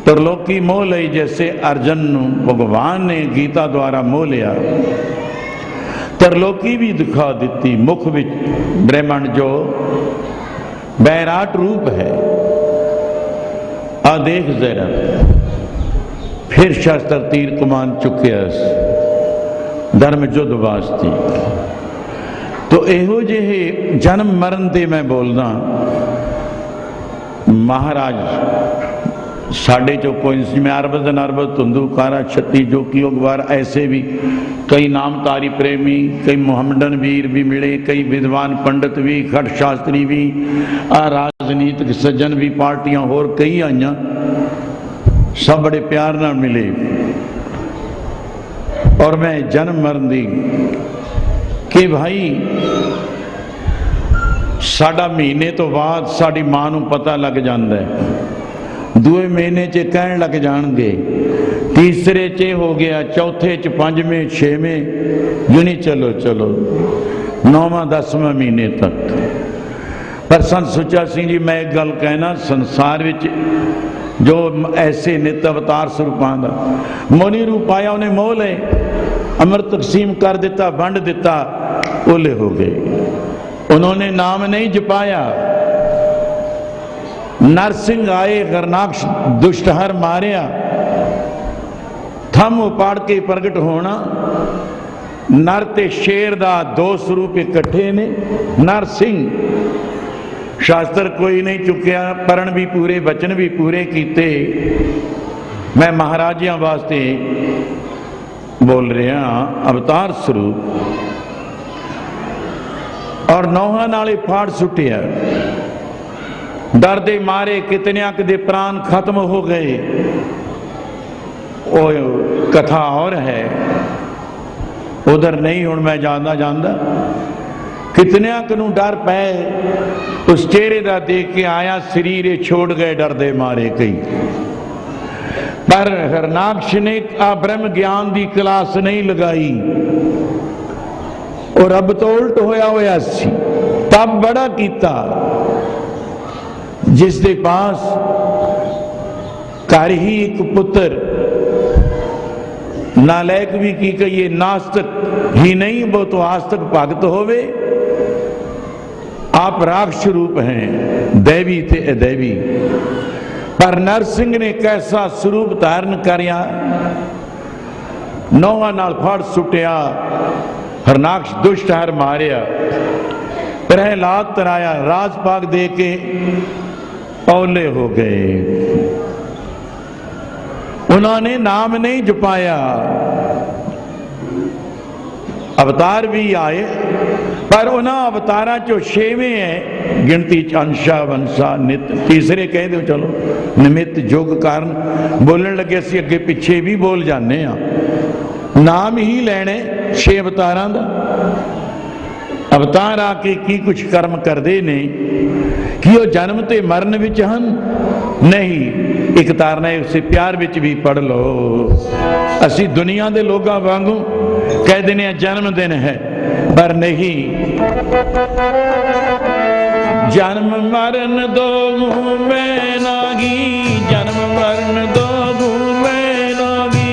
ਤਰਲੋਕੀ ਮੋਹ ਲਈ ਜੈਸੇ ਅਰਜਨ ਨੂੰ ਭਗਵਾਨ ਨੇ ਗੀਤਾ ਦੁਆਰਾ ਮੋਹ ਲਿਆ। ਤਰਲੋਕੀ ਵੀ ਦਿਖਾ ਦਿੱਤੀ ਮੁਖ ਵਿੱਚ ਬ੍ਰਹਮੰਡ ਜੋ ਬੈਰਾਟ ਰੂਪ ਹੈ। ਆ ਦੇਖ ਜ਼ਰਾ, ਫਿਰ ਸ਼ਾਸਤਰ ਤੀਰ ਕਮਾਨ ਚੁੱਕਿਆ ਧਰਮ ਯੁੱਧ ਵਾਸਤੇ। ਤੋ ਇਹੋ ਜਿਹੇ ਜਨਮ ਮਰਨ ਤੇ ਮੈਂ ਬੋਲਦਾ। ਮਹਾਰਾਜ साढ़े चो कोई में अरबद नरबद धुंधुकारा छत्ती जो की योगवार ऐसे भी कई नामतारी प्रेमी, कई मुहम्मदन वीर भी मिले, कई विद्वान पंडित भी, खट शास्त्री भी, राजनीतिक सज्जन भी, पार्टियां होर कई आईयां, सब बड़े प्यार नाल मिले। और मैं जन्म मरण दी कि भाई साडा महीने तो बाद साडी मां नूं पता लग जांदा है, दूए महीने च कहण लग जाणगे, तीसरे च हो गया, चौथे च, पंजवें, छेवें, यूं नहीं चलो चलो 9वां 10वां महीने तक। पर संत सुच्चा सिंह जी मैं एक गल कहना, संसार विच जो ऐसे नित अवतार स्वरूपां दा मोनी रूप आया, उन्हें मोह ले अमृत तकसीम कर दिता, वंड दिता, ओले हो गए। उन्होंने नाम नहीं जपाया। नरसिंह आए, गरनाक्ष दुष्टहर मारिया, थम उपाड़ के प्रगट होना। नर ते शेर दा दो स्वरूप इकट्ठे ने। नरसिंह शास्त्र कोई नहीं चुकिया, परण भी पूरे, वचन भी पूरे कीते। मैं महाराजियां वास्ते बोल रहा, अवतार स्वरूप। ਔਰ ਨੌਹਾਂ ਨਾਲੇ ਫਾੜ ਸੁੱਟਿਆ। ਡਰ ਦੇ ਮਾਰੇ ਕਿਤਨਿਆਂ ਦੇ ਪ੍ਰਾਣ ਖਤਮ ਹੋ ਗਏ। ਉਹ ਕਥਾ ਹੋਰ ਹੈ, ਉਧਰ ਨਹੀਂ ਹੁਣ ਮੈਂ ਜਾਂਦਾ ਕਿਤਨਿਆਂ ਨੂੰ ਡਰ ਪਏ। ਉਸ ਚਿਹਰੇ ਦਾ ਦੇਖ ਕੇ ਆਇਆ ਸਰੀਰ ਛੋੜ ਗਏ ਡਰ ਦੇ ਮਾਰੇ ਕਈ। ਪਰ ਹਰਨਾਕਸ਼ ਨੇ ਆ ਬ੍ਰਹਮ ਗਿਆਨ ਦੀ ਕਲਾਸ ਨਹੀਂ ਲਗਾਈ। ਉਹ ਰੱਬ ਤੋਂ ਉਲਟ ਹੋਇਆ ਸੀ। ਤਪ ਬੜਾ ਕੀਤਾ। ਜਿਸ ਦੇ ਪਾਸ ਘਰ ਹੀ ਇੱਕ ਪੁੱਤਰ, नालायक भी की कहिए, नास्तिक ही नहीं वो तो आस्तिक भगत होवे। आप राक्षस रूप हैं, दैवी थे अदैवी। पर नरसिंह ने कैसा स्वरूप धारण करिया, नौहां नाल फड़ सुटिया, हरनाक्ष दुष्ट हर मारिया, प्रहलाद तराया, राजपाग दे के औले हो गए। उन्होंने नाम नहीं जपाया। अवतार भी आए पर उन्होंने अवतारा चो 6वें है गिनती अंशा वंशा नित, तीसरे कह दो चलो निमित्त जोग कारण। बोलने लगे असी अगे पिछे भी बोल जाने नाम ही लेने 6 अवतारां दा। अवतार आके की कुछ कर्म करते ने कि वो जन्म ते मरण विच हन नहीं। एक तारना उसे प्यार विच भी पढ़ लो। असी दुनिया के लोगों वांगू कह देने जन्मदिन है, पर नहीं। जन्म मरण दो मुँह में नागी, जन्म मरण दो मुँह में नागी।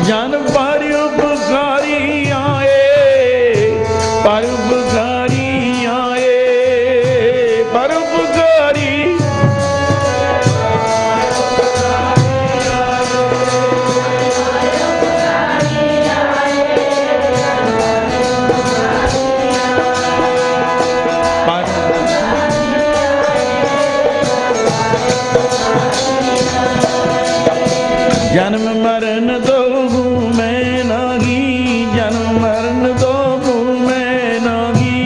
जन पर उपकारी आए, पर उपकारी आए, पर उपकारी। जन्म मरण दो मैं नागी, जन्म मरण दो मैं नागी।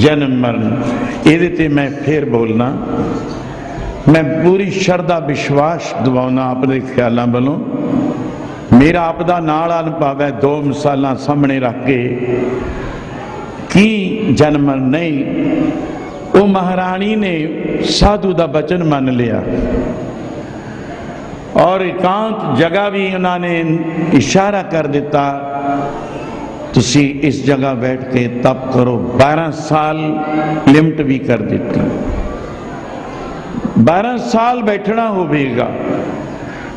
जन्म मरण ਇਹਦੇ ਤੇ मैं फिर बोलना, मैं पूरी श्रद्धा विश्वास दिवाना अपने ख्यालों वालों। मेरा आपदा नाल अनुभव है। 2 मिसालां सामने रख के की जन्म नहीं। वो महारानी ने साधु का वचन मान लिया और एकांत जगह भी उन्होंने इशारा कर दिता, तुसी इस जगह बैठ के तप करो। 12 साल लिमिट भी कर दी। 12 साल बैठना होगा।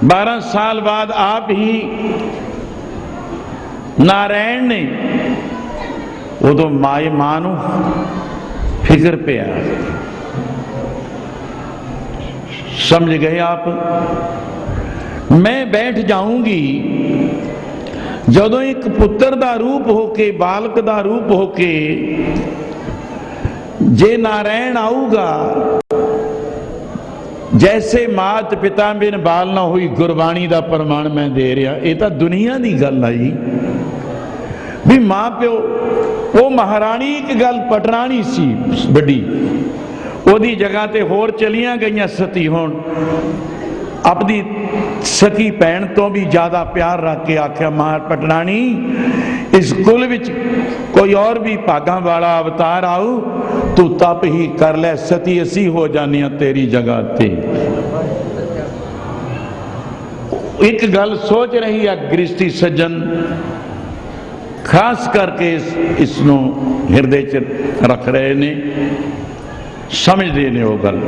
12 साल बाद आप ही नारायण ने उदो माए मां नूं फिक्र पिया। समझ गए आप? मैं बैठ जाऊंगी जदों एक पुत्र दा रूप होके, बालक दा रूप होके जे नारायण आऊगा, जैसे मात पिता बिन बाल ना हुई, गुरबाणी का प्रमाण मैं दे रहा। ये तो दुनिया की गल आई भी मां प्यो। वो महारानी एक गल पटरानी सी बड़ी, ओदी जगह ते होर चलियां गईयां सती होण। अपनी सकी भैन तो भी ज्यादा प्यार रख के आख्या, मां पटरानी इस कुल विच कोई और भी भागां वाला अवतार आऊ, तू तप ही कर ले, सती असी हो जाने तेरी जगह ते। एक गल सोच रही है गृहस्थी सज्जन, खास करके इसनों हिरदे च रख रहे ने, समझते ने वो गल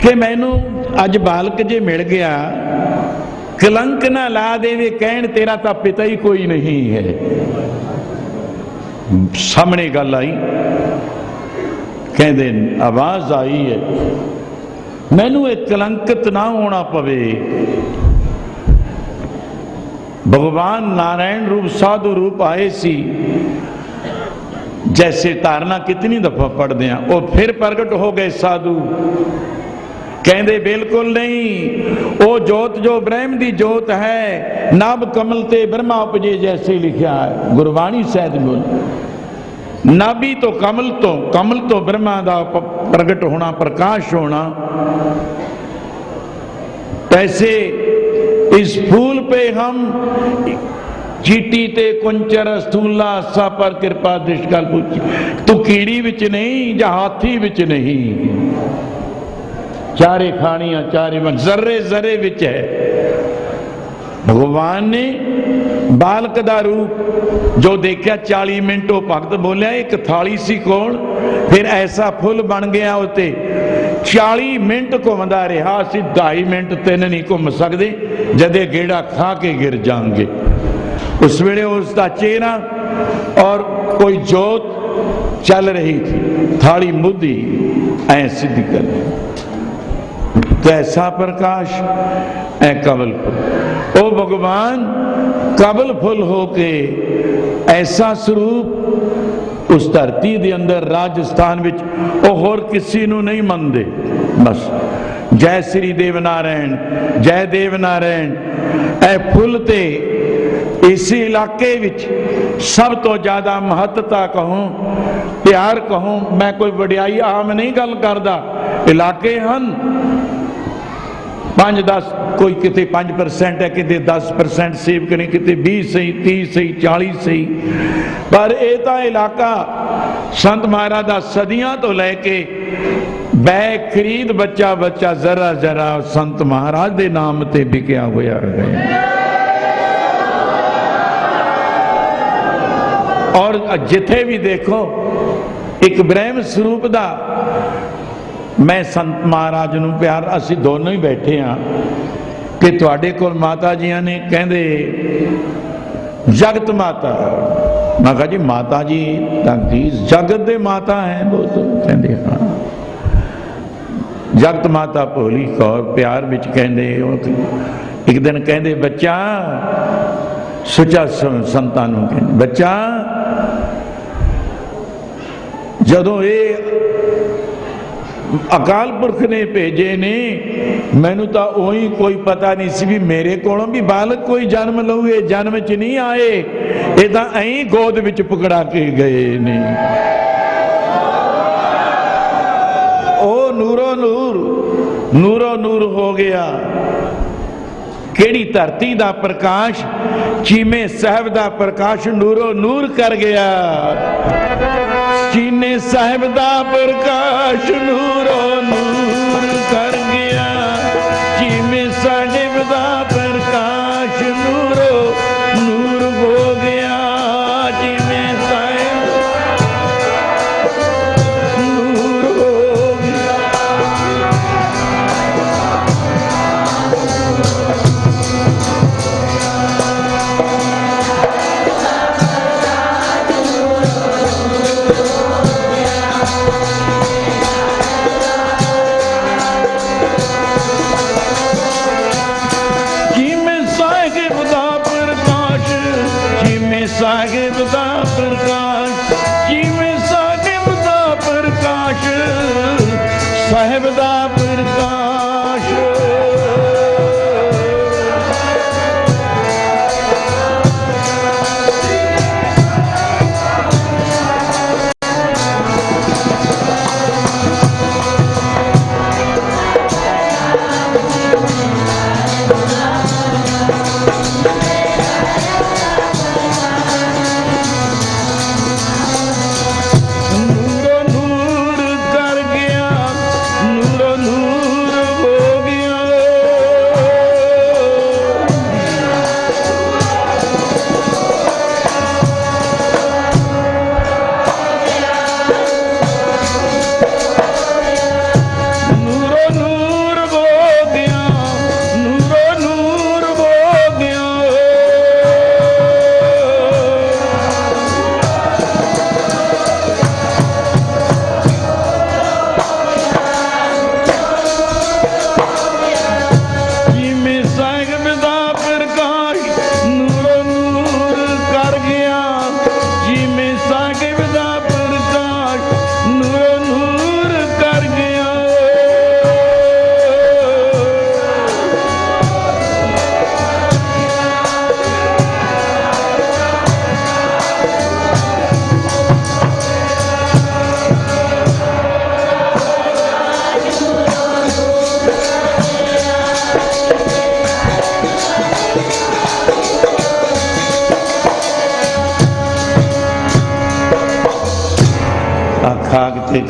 कि मैनू अज बालक जे मिल गया, कलंक ना ला देवे कहण तेरा तो पिता ही कोई नहीं है। सामने गल आई कहते आवाज़ आई है मैनू एक कलंकित ना होना पवे। भगवान नारायण रूप साधु रूप आए सी, जैसे धारणा कितनी दफा पढ़ते हैं, वो फिर प्रगट हो गए साधु। कहते बिल्कुल नहीं, वो जोत जो ब्रह्म की जोत है, नभ कमल ते ब्रह्मा उपजे जैसे लिखा है गुरबाणी शायद बोल। नाभि तो कमल तो ब्रह्मा का प्रगट होना, प्रकाश होना। ऐसे इस फूल पे हम चीटी ते कुंचर स्थूला सा पर कृपा दृष्टकाल पूछी, तू कीड़ी विच नहीं या हाथी विच नहीं, चारे खानियां चारे मन जर्रे जर्रे विच है। भगवान ने बालक का रूप जो देखा 40 मिनट वो भगत बोलिया एक थाली सी कोल, फिर ऐसा फुल बन गया उत्ते 40 मिनट घूमता रहा। असीं 2.5 मिनट 3 नहीं घूम सकते, जदे गेड़ा खा के गिर जाएंगे। उस वेले उसका चेहरा और कोई जोत चल रही थी, थाली मुद्दी ऐ सीधी कर, कैसा प्रकाश ऐ कमल फुल। ओ भगवान कमल फुल होके ऐसा स्वरूप उस धरती के अंदर राजस्थान विच ओ होर किसी नूं नहीं मनदे। बस जय श्री देव नारायण, जय देव नारायण। ऐ फुल ते इस इलाके विच सब तो ज्यादा महत्ता कहूँ, प्यार कहूँ, मैं कोई वडियाई आम नहीं गल करदा। इलाके हैं 5-10, कोई किते 5% है, किते 10% सेव करें, किते 20 सही, 30 सही, 40 सही, पर यह इलाका संत महाराज का सदियां तो लैके बै खरीद बच्चा बच्चा जरा जरा संत महाराज के नाम ते बिकिया होया है। और जिथे भी देखो एक ब्रह्म स्वरूप दा, मैं संत महाराज नूं प्यार, असी दोनों ही बैठे हाँ कि तुहाडे कोल माता जी ने कहंदे जगत माता। मैं कहा जी माता जी ताकि जगत दे माता है वो तो कहंदे हाँ, जगत माता भोली कौर प्यार विच कहंदे। एक दिन कहंदे बच्चा सुचा संतां नूं कहंदे बच्चा जदों ये अकाल पुरख ने भेजे ने, मैनू तो उही कोई पता नहीं सी भी मेरे कोलों भी बालक कोई जन्म लऊ, ये जन्म च नहीं आए, ये तो ऐं गोद विच पकड़ा के गए ने। ओ नूरो नूर, नूरो नूर हो गया। केड़ी धरती दा प्रकाश, चीमे साहब दा प्रकाश नूरो नूर कर गया। चीने साहब दा प्रकाश नूरो नूर कर गया। चीमे साहब दा प्रकाश नूरो नूर हो गया। चीमे साहब नूर हो गया। साहिब दा प्रकाश, जिमें साहिब दा प्रकाश, साहिब दा प्रकाश। नूरो नूर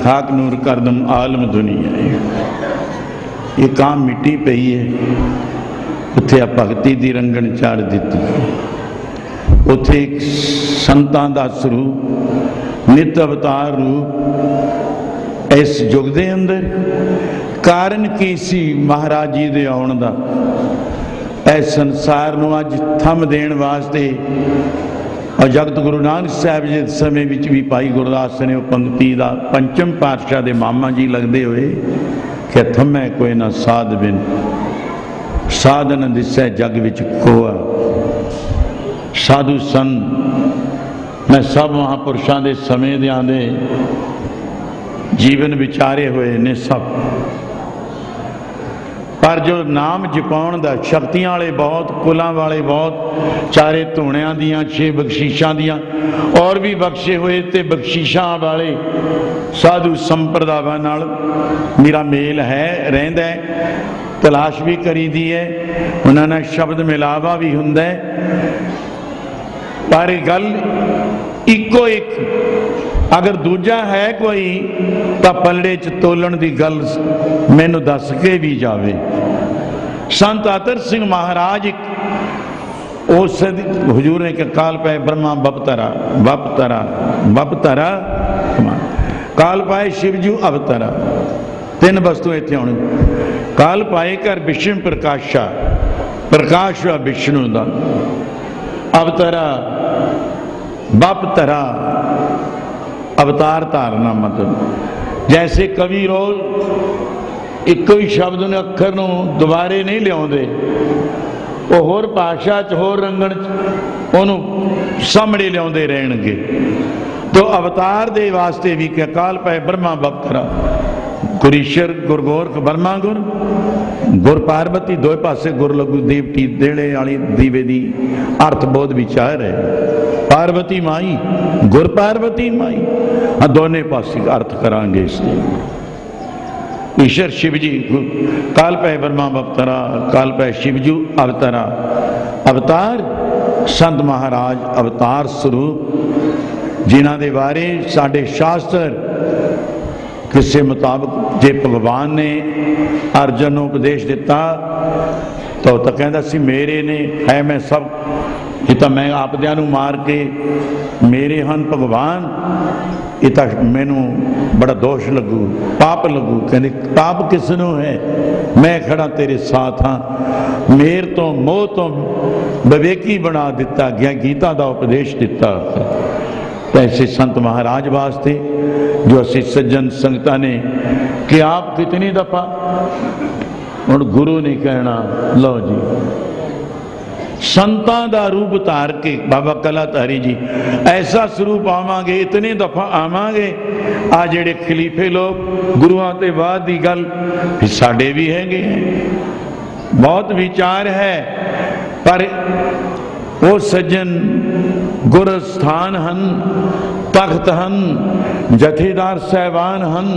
खाक नूर करदम आलम दुनिया। ये काम मिट्टी पई है, उत्थे आ भगती दी रंगन चाड़ दी, उत्थे एक संतां दा स्वरूप नित अवतार रूप इस युग दे अंदर। कारण की सी महाराज जी दे आउण दा, इस संसार नूं अज थम देण वास्ते। और जगत गुरु नानक साहब जी समय विच भी भाई गुरदास ने पंक्ति का पंचम पातशाह दे मामा जी लगते हुए कि थमै कोई ना साध बिन, साधन दिसै जग विच कोआ। साधु संत मैं सब महापुरुषों के समय दे जीवन विचारे हुए ने सब, पर जो नाम जपाउण दा शक्तियां वाले बहुत, कुलां वाले बहुत, चारे धूणियां दियां 6 बख्शीशां दियां और भी बख्शे हुए ते बख्शीशां वाले साधु संप्रदायां नाल मेरा मेल है, रहिंदा है, तलाश भी करी दी है, उन्हां नाल शब्द मिलावा भी हुंदा है। पर गल इको एक, अगर दूजा है कोई तो पलड़े च तोलन की गल मैनू दस के भी जावे। संत अतर सिंह महाराज उस हजूर ने काल पाए ब्रह्मा बपतरा, बपतरा बपतरा, काल पाए शिवजू अवतरा। 3 वस्तु इत्थे आउण, काल पाए कर विष्णु प्रकाशा, प्रकाश हुआ विष्णु का, अवतरा बपतरा अवतार धारना। मतलब जैसे कवि रोज एक ही शब्द ने अखर नूं दोबारे नहीं लियाउंदे, वो होर भाषा च होर रंगण च उहनूं सामणे लियाउंदे रहणगे। तो अवतार दे वास्ते भी कि काल पै ब्रह्मा बपतरा, गुरीश्वर गुर गोरख ब्रह्मा गुर, गुर पार्वती दो पासे गुर लगू देवटी देने वाली दीवे दी अर्थ बोध विचार है। पार्वती माई गुर पार्वती माई, हाँ दोने पासे अर्थ करांगे इसलिए। ईश्वर शिव जी काल पै ब्रह्मा बपतरा, काल पै शिवजू अवतरा। अवतार संत महाराज अवतार स्वरूप जिन्हां दे बारे साडे शास्त्र किसे मुताबिक जे भगवान ने अर्जन को उपदेश दिता तो कहता सी मेरे ने है, मैं सब ये तो मैं आपदियां नूं मार के मेरे हन भगवान, ये तो मैनू बड़ा दोष लगू, पाप लगू। कहते पाप किसनू है, मैं खड़ा तेरे साथ हाँ। मेर तो मोह तो विवेकी बना दिता गया, गीता का उपदेश दिता। ऐसे संत महाराज वास्ते जो असी सज्जन संगतां ने कि आप कितनी दफा हुण गुरु ने कहना लो जी संतां दा रूप धार के बाबा कलाधारी जी ऐसा स्वरूप आवांगे, इतने दफा आवांगे। आ जेड़े खलीफे लोग गुरुआं ते बाद दी गल साडे भी हैगे, बहुत विचार है, पर वो सज्जन गुरस्थान हन, तख्त हन, जथेदार साहबान हन,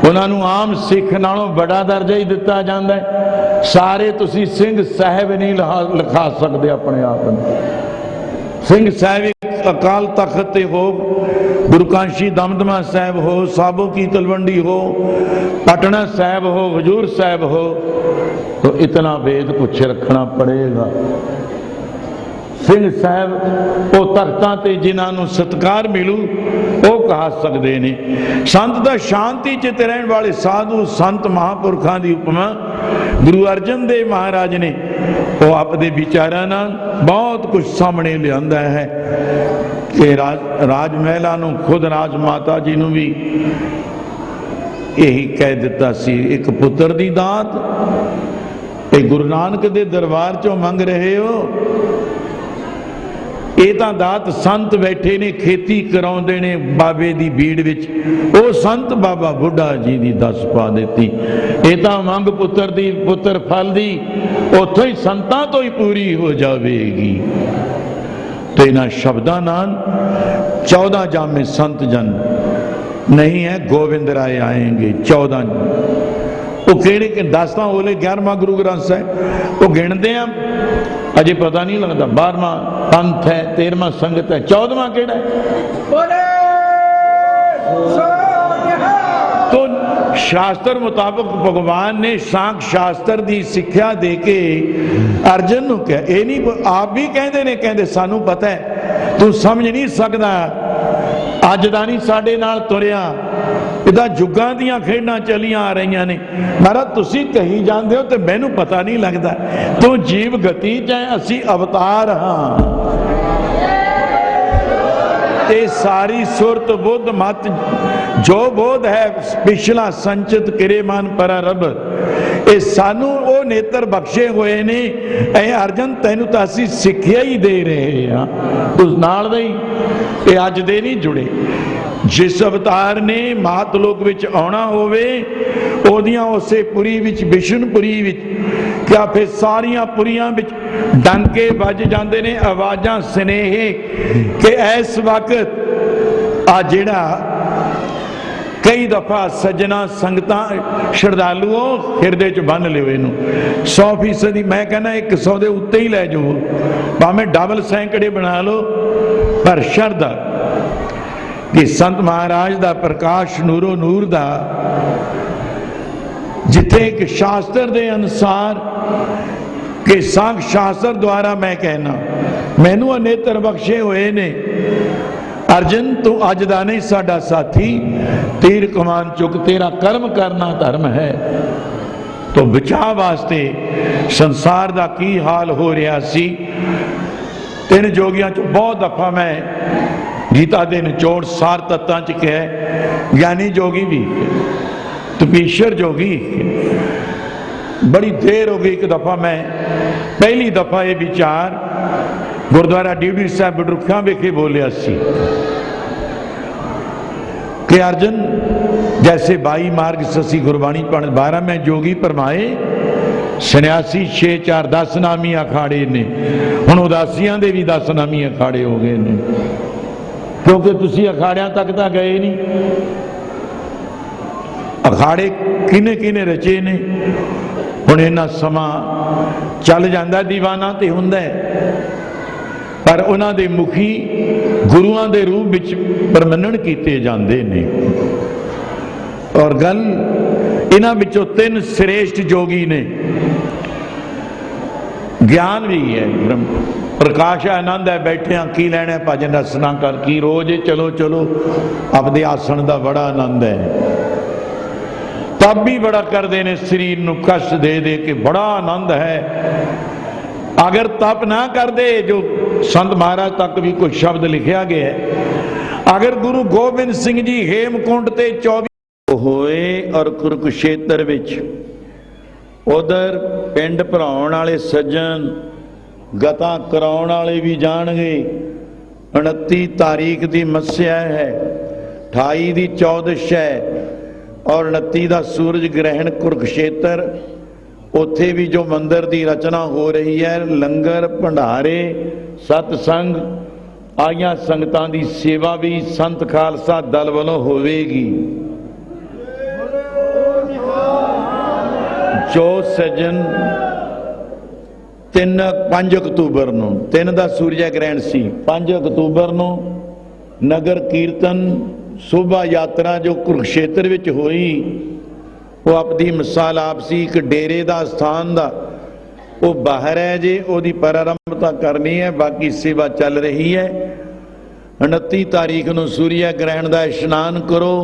उन्होंने आम सिख नालों बड़ा दर्जा ही दिता जाता है। सारे तुसी सिंह साहब नहीं लिखा सकते अपने आप में। सिंह साहब अकाल तख्त हो, गुरकाशी दमदमा साहब हो, साबो की तलवंडी हो, पटना साहब हो, हजूर साहब हो, तो इतना वेद कुछ रखना पड़ेगा। सिंह साहब वो तख्तां ते जिन्होंने सत्कार मिलू वो कहा सकते ने। संत दा शांति चित रहने वाले साधु संत महापुरखों की उपमा गुरु अर्जन देव महाराज ने वो अपने विचारों नाल बहुत कुछ सामने लिया है कि राजमहलों नूं खुद राजमाता जी नूं भी यही कह दिता सी, एक पुत्र की दात ये गुरु नानक दे दरबार चों मंग रहे हो, ये तो दात संत बैठे ने खेती कराउंदे ने बाबे दी भीड़ विच, वो संत बाबा बुढ़ा जी दी 10 पा देती। ये तो मंग पुत्र दी, पुत्र फल दी, उथों ही संतां तो ही पूरी हो जाएगी। तो इन्हां शब्दां नाल 14 जामे संत जन नहीं है, गोविंद राय आएंगे 14। वो केड़े के 10 तां होले 11वां गुरु ग्रंथ साहिब वो गिणदे हैं, अजे पता नहीं लगता। 12वां पंथ है, 13वां संगत है, 14वां केड़ा है? शास्त्र मुताबिक भगवान ने सांख शास्त्र की सिक्ख्या दे के अर्जन नूं कहा, ये नहीं आप भी कहते ने, कहते सानू पता है तू समझ नहीं सकता, अज दा नहीं साडे नाल तुरिया, इदा जुगां दियां खेडां चलियां आ रही ने। महाराज तुसीं कही जांदे हो तो मैनू पता नहीं लगता, तू जीव गति च है, असी अवतार हाँ। ते सारी सुरत बुद्ध मत जो बोध है पिछला संचित किरे मन पररब, ये सानू वो नेत्र बख्शे हुए ने। ऐ अर्जन तैनू तो असी सिक्ख्या ही दे रहे हाँ, तू नाल दे ही अज दे नहीं जुड़े। जिस अवतार ने मातलोक विच आना होवे ओदियां उसे पुरी विच विष्णुपुरी विच क्या फिर सारियां पुरियां विच डंके वज जांदे ने, आवाज़ां स्नेहे कि इस वक्त आ जिहड़ा कई दफा सज्जना संगतां श्रद्धालुओं हिरदे च बन लियो इनू 100%। मैं कहना 100 दे उत्ते ही लै जाओ, भावें डबल सैकड़े बना लो, पर शरधा कि संत महाराज दा प्रकाश नूरो नूर दा जिथे एक शास्त्र दे अनुसार कि सांख शास्त्र द्वारा मैं कहना मैनू अनेत्र बख्शे हुए ने। अर्जन तू अज दा नहीं साडा साथी, तीर कमान चुक तेरा कर्म करना धर्म है। तो बचाव वास्ते संसार दा की हाल हो रहा सी। तीन जोगियां चो बहुत दफा मैं गीता दे निचोड़ सार तत्तां च कहा, ज्ञानी जोगी भी तपीश्वर जोगी। बड़ी देर हो गई, एक दफा मैं पहली दफा ये विचार गुरुद्वारा ड्यूटी साहब बडरुखा विखे बोलिया सी कि अर्जन जैसे 22 मार्ग ससी गुरबाणी पढ़ 12 में जोगी परमाए, सन्यासी 6 4 10 नामी अखाड़े ने, हुण उदासियां दे भी 10 नामी अखाड़े हो गए ने, क्योंकि तुसी अखाड़ियां तक तो गए नहीं। अखाड़े किने किने रचे ने, हुण इन्ना समा चल जांदा दीवाना ते हुंदा है, पर उन्हां दे मुखी गुरुआं दे रूप विच प्रमन्नण कीते जांदे ने। और गल इन्हां विचों 3 श्रेष्ठ जोगी ने, ज्ञान भी है, ब्रह्म प्रकाश है, आनंद है, बैठे हाँ की लैना भजन रसना कर की रोज चलो चलो, अपने आसन का बड़ा आनंद है। तब भी बड़ा करते ने, शरीर नूं कष्ट दे दे के बड़ा आनंद है। अगर तप ना कर दे, जो संत महाराज तक भी कुछ शब्द लिखा गया है, अगर गुरु गोबिंद सिंह जी हेमकुंड ते 24 होए और कुरुक्षेत्र विच उधर पिंड भराउण वाले सज्जन गता कराउण वाले भी जाणगे। 29 तारीख की मस्या है, 28 की चौदश है और 29 का सूरज ग्रहण कुरुक्षेत्र। उत्थे भी जो मंदिर की रचना हो रही है, लंगर भंडारे सतसंग आईयां संगतां की सेवा भी संत खालसा दल वालों होवेगी। जो सज्जन 5 अक्तूबर नूं 3 का सूरज ग्रहण सी, 5 अक्तूबर नूं नगर कीर्तन शोभा यात्रा जो कुरुक्षेत्र विच होई, वो अपनी मिसाल आप सी। एक डेरे का स्थान का वो बाहर है जे, ओदी प्रारंभता करनी है, बाकी सेवा चल रही है। 29 तारीख नूं सूर्य ग्रहण का इशनान करो,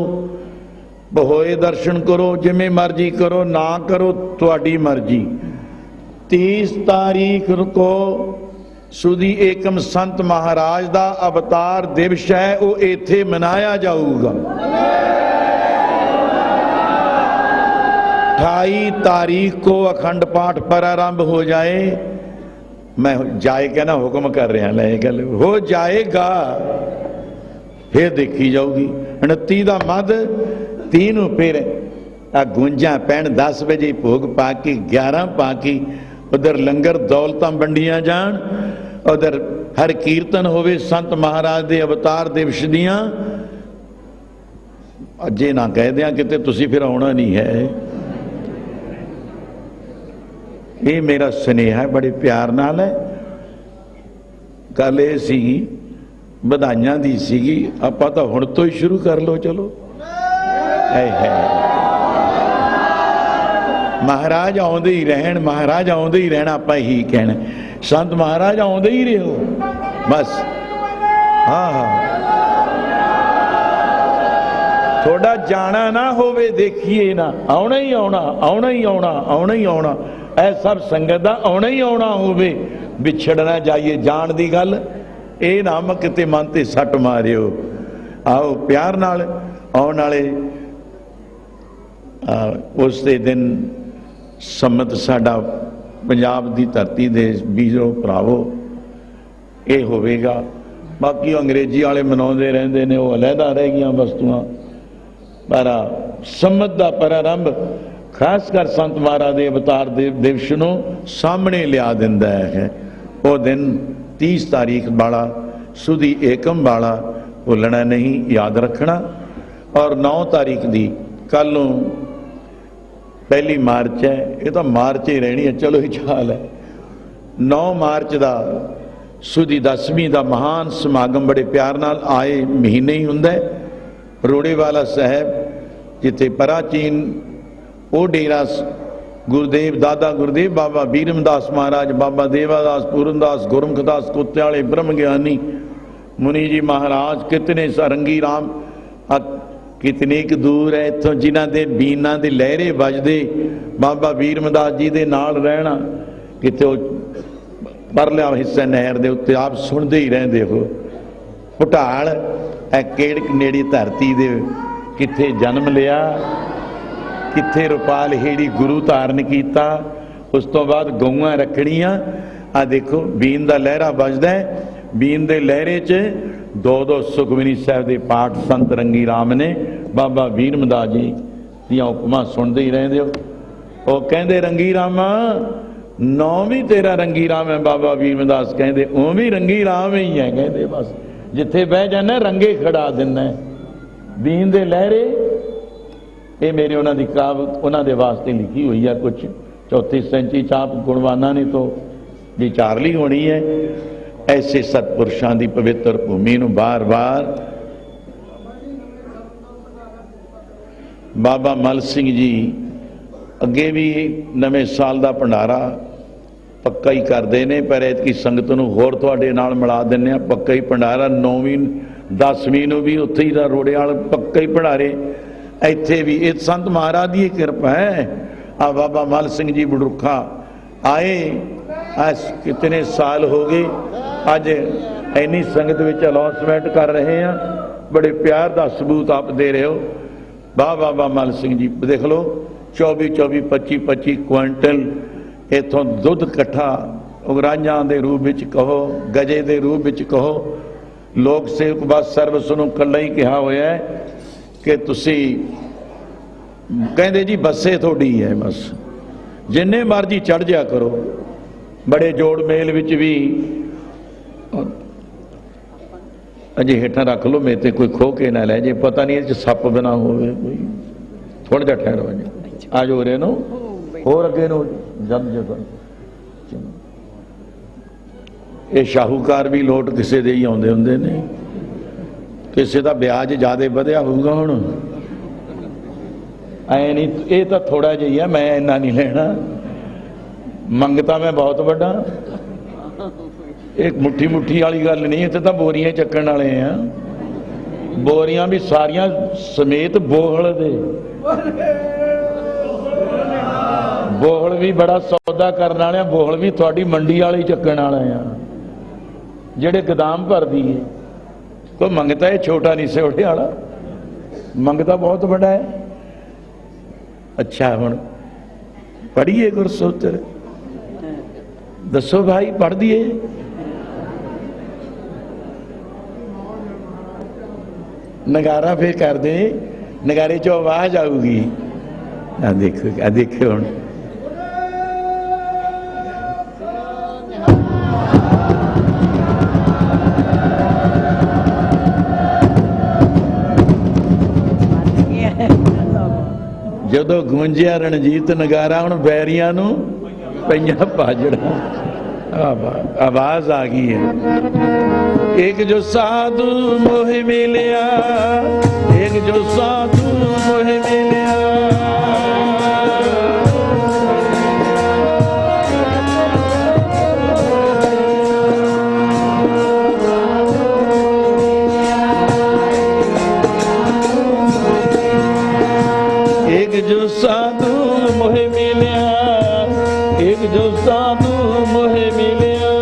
बहोए दर्शन करो, जिमें मर्जी करो, ना करो तुहाडी मर्जी। 30 तारीख को सुधी एकम संत महाराज का अवतार दिवस है, वो इत्थे मनाया जाऊगा। 28 तारीख को अखंड पाठ प्रारंभ हो जाए। मैं जाए कहना हुक्म कर रहा, ले गल हो जाएगा, फिर देखी जाऊगी। 29 का मध 30 नूं फिर गुंजा पैण 10 बजे भोग पा के 11 पा के उधर लंगर दौलतां वंडियां जान, उधर हर कीर्तन होवे संत महाराज दे अवतार दिवस दियां। अजे ना कह दिया किते तुसी फिर आउणा नहीं है। ये मेरा स्नेहा है, बड़े प्यार नाल है। गल ये सी बधाइयां दी सीगी, आपां तां हुण तो ही शुरू कर लो, चलो है महाराज आउंदे ही रहन, महाराज आउंदे ही रहना, आपां ही कहना संत महाराज आउंदे ही रहो बस। हाँ हाँ, थोड़ा जाना ना होवे देखिए ना, आउणा ही आउणा, आउणा ही आउणा, आउणा ही आउणा, ऐ सब संगत दा आउणा ही आउणा होवे, विछड़ ना जाइए। जान दी गल ਇਹ ਨਾ ਮ ਕਿਤੇ ਮਨ ਤੇ ਸੱਟ ਮਾਰਿਓ। ਆਓ ਪਿਆਰ ਨਾਲ ਆਉਣ ਵਾਲੇ ਉਸ ਦੇ ਦਿਨ ਸੰਮਤ ਸਾਡਾ ਪੰਜਾਬ ਦੀ ਧਰਤੀ ਦੇ ਵੀਰੋ ਭਰਾਵੋ ਇਹ ਹੋਵੇਗਾ। ਬਾਕੀ ਅੰਗਰੇਜ਼ੀ ਵਾਲੇ ਮਨਾਉਂਦੇ ਰਹਿੰਦੇ ਨੇ, ਉਹ ਅਲੱਗਾ ਰਹਿ ਗਈਆਂ ਵਸਤੂਆਂ, ਪਰ ਸੰਮਤ ਦਾ ਪ੍ਰਾਰੰਭ ਖਾਸ ਕਰ ਸੰਤ ਮਹਾਰਾਜ ਦੇ ਅਵਤਾਰ ਦੇ ਦਿਵਸ ਨੂੰ ਸਾਹਮਣੇ ਲਿਆ ਦਿੰਦਾ ਹੈ। ਉਹ ਦਿਨ 30 तारीख वाला सुधी एकम वाला भुलना नहीं, याद रखना। और 9 तारीख दी कल नूं 1 मार्च है, ये तो मार्च ही रहनी है, चलो ही चाल है। 9 मार्च का सुधी 10वीं का महान समागम बड़े प्यार नाल आए महीने ही हुंदा है। रोड़ेवाला साहब जिथे प्राचीन वो डेरा गुरुदेव दादा गुरुदेव बाबा बीरमदास महाराज, बाबा देवादास, पूरनदास, गुरमुखदास कुत्याले, ब्रह्म ज्ञानी मुनि जी महाराज, कितने सरंगी राम कितने क दूर है इतों जिन्हां दे बीना दे लहरे बजदे बाबा बीरमदास जी दे नाल रहना, किते परलिया हिस्सा नहर दे उत्ते आप सुनते ही रहंदे हो। भुटाल केड़क नेड़ी धरती दे किथे जन्म लिया, किथे रुपाल हेड़ी गुरु धारण किया, उस तो बाद गऊआं रखड़ियां। आ देखो बीन दा लहरा बजदा है, बीन दे लहरे च 2-2 सुखमनी साहब दे पाठ संत रंगी राम ने बाबा बीरमदास जी दियां उपमा सुनते ही रहंदे हो। वो कहंदे रंगी रामा नाम ही तेरा रंगी राम है, बाबा बीरमदास कहंदे उवें रंगी राम ही है, कहंदे बस जिथे बह जाना रंगे खड़ा दिना बीन दे लहरे। ये मेरे उन्होंने कहावत उन्होंने वास्ते लिखी हुई है, कुछ 34 सेंची चाप गुणवाना ने तो विचार ली होनी है। ऐसे सतपुरुषों की पवित्र भूमि नूं बार बार बाबा मल सिंह जी अगे भी नवे साल का भंडारा पक्का ही करते हैं, पर ऐतकी संगत नूं होर तुहाडे नाल मिला दिंदे आ। पक्का ही भंडारा 9वीं 10वीं नूं भी उत्थे ही रोड़े वाल पक्का ही भंडारे इत्थे भी। ये संत महाराज की कृपा है। आ बाबा मल सिंह जी बड़ुखा आए आज कितने साल हो गए, अज इन्नी संगत विच अनाउंसमेंट कर रहे हैं, बड़े प्यार का सबूत आप दे रहे हो। वाह बाबा मल सिंह जी देख लो 24-24 25-25 क्विंटल इथों दुध इकट्ठा उगराइयां के रूप में कहो, गजे के रूप में कहो, लोक सेवक बस सर्विस नूं कल्ला ही कहा होया है कि तुसी कहते जी बसे थोड़ी है, बस जिन्ने मर्जी चढ़ जा करो। बड़े जोड़ मेल विच भी अजे हेठां रख लो, मेरे ते कोई खो के ना लै जे, पता नहीं ये सप बना होवे कोई। थोड़ा जा ठहरो अजे आ जो रे नो होर अगे नो जब जब ये शाहूकार भी लोट किसी दे ही आउंदे हुंदे ने, किसी का ब्याज ज़्यादा वधिया होगा। हुण ऐ नहीं, ये तो थोड़ा जिहा है, मैं इन्ना नहीं लेना, मंगता मैं बहुत बड़ा। एक मुट्ठी मुट्ठी वाली गल नहीं, इत्थे तो बोरियां चक्कण वाले हैं, बोरियां भी सारियां समेत बोहल दे। बोहल भी बड़ा सौदा करने वाले, बोहल भी थोड़ी मंडी वाले चक्कण वाले हैं, जेड़े गोदाम भर दिए। कोई मंगता है छोटा नहीं सेवड़े वाला, मंगता बहुत बड़ा है। अच्छा हुण पढ़िए गुरसूत्र, दसो भाई पढ़ दिए। नगारा फिर कर दे, नगारे चो आवाज आऊगी। देखो देखो हुण जदों गूंजिया रणजीत नगारा हुण बैरियां नूं पईयां भाजड़ा, आवाज आ गई है। एक जो साधु मोह मिलिया, एक जो साधु मोह मिलिया, जो साधु मोहे मिलिया, एक जो साधु मोहे मिलिया।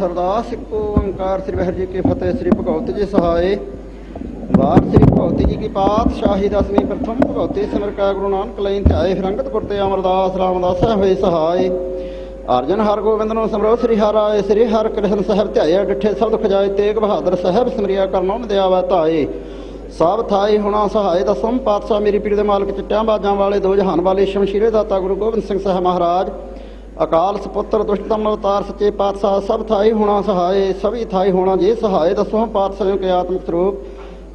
अरदास। एक ओंकार श्री वाहिगुरू जी की फतेह। श्री भगवती जी सहाय। वार श्री भगवती जी की पातशाही दसवीं प्रथम भगवती सिमर का गुरु नानक लईन ध्याए। फिरंगत गुरते अमरदास रामदास होए सहाय। अर्जन हर गोबिंद नो सिमरो श्री हर आए। श्री हर कृष्ण साहब ध्याया। डिठे शब्द खजाए। तेग बहादुर साहब सिमरिया करना दयावा धाए। सब थाई होना सहाय। दसम पातशाह मेरी पीर दे मालक चिट्टियां बाजां वाले दो जहान वाले शमशीरे दाता गुरु गोबिंद सिंह साहब महाराज। अकाल सपुत्र दुष्टदम अवतार सच्चे पातशाह। सब थाई होना सहाय। सभी थाई होना जे सहाय। दसों पातशाहों के आत्मिक स्वरूप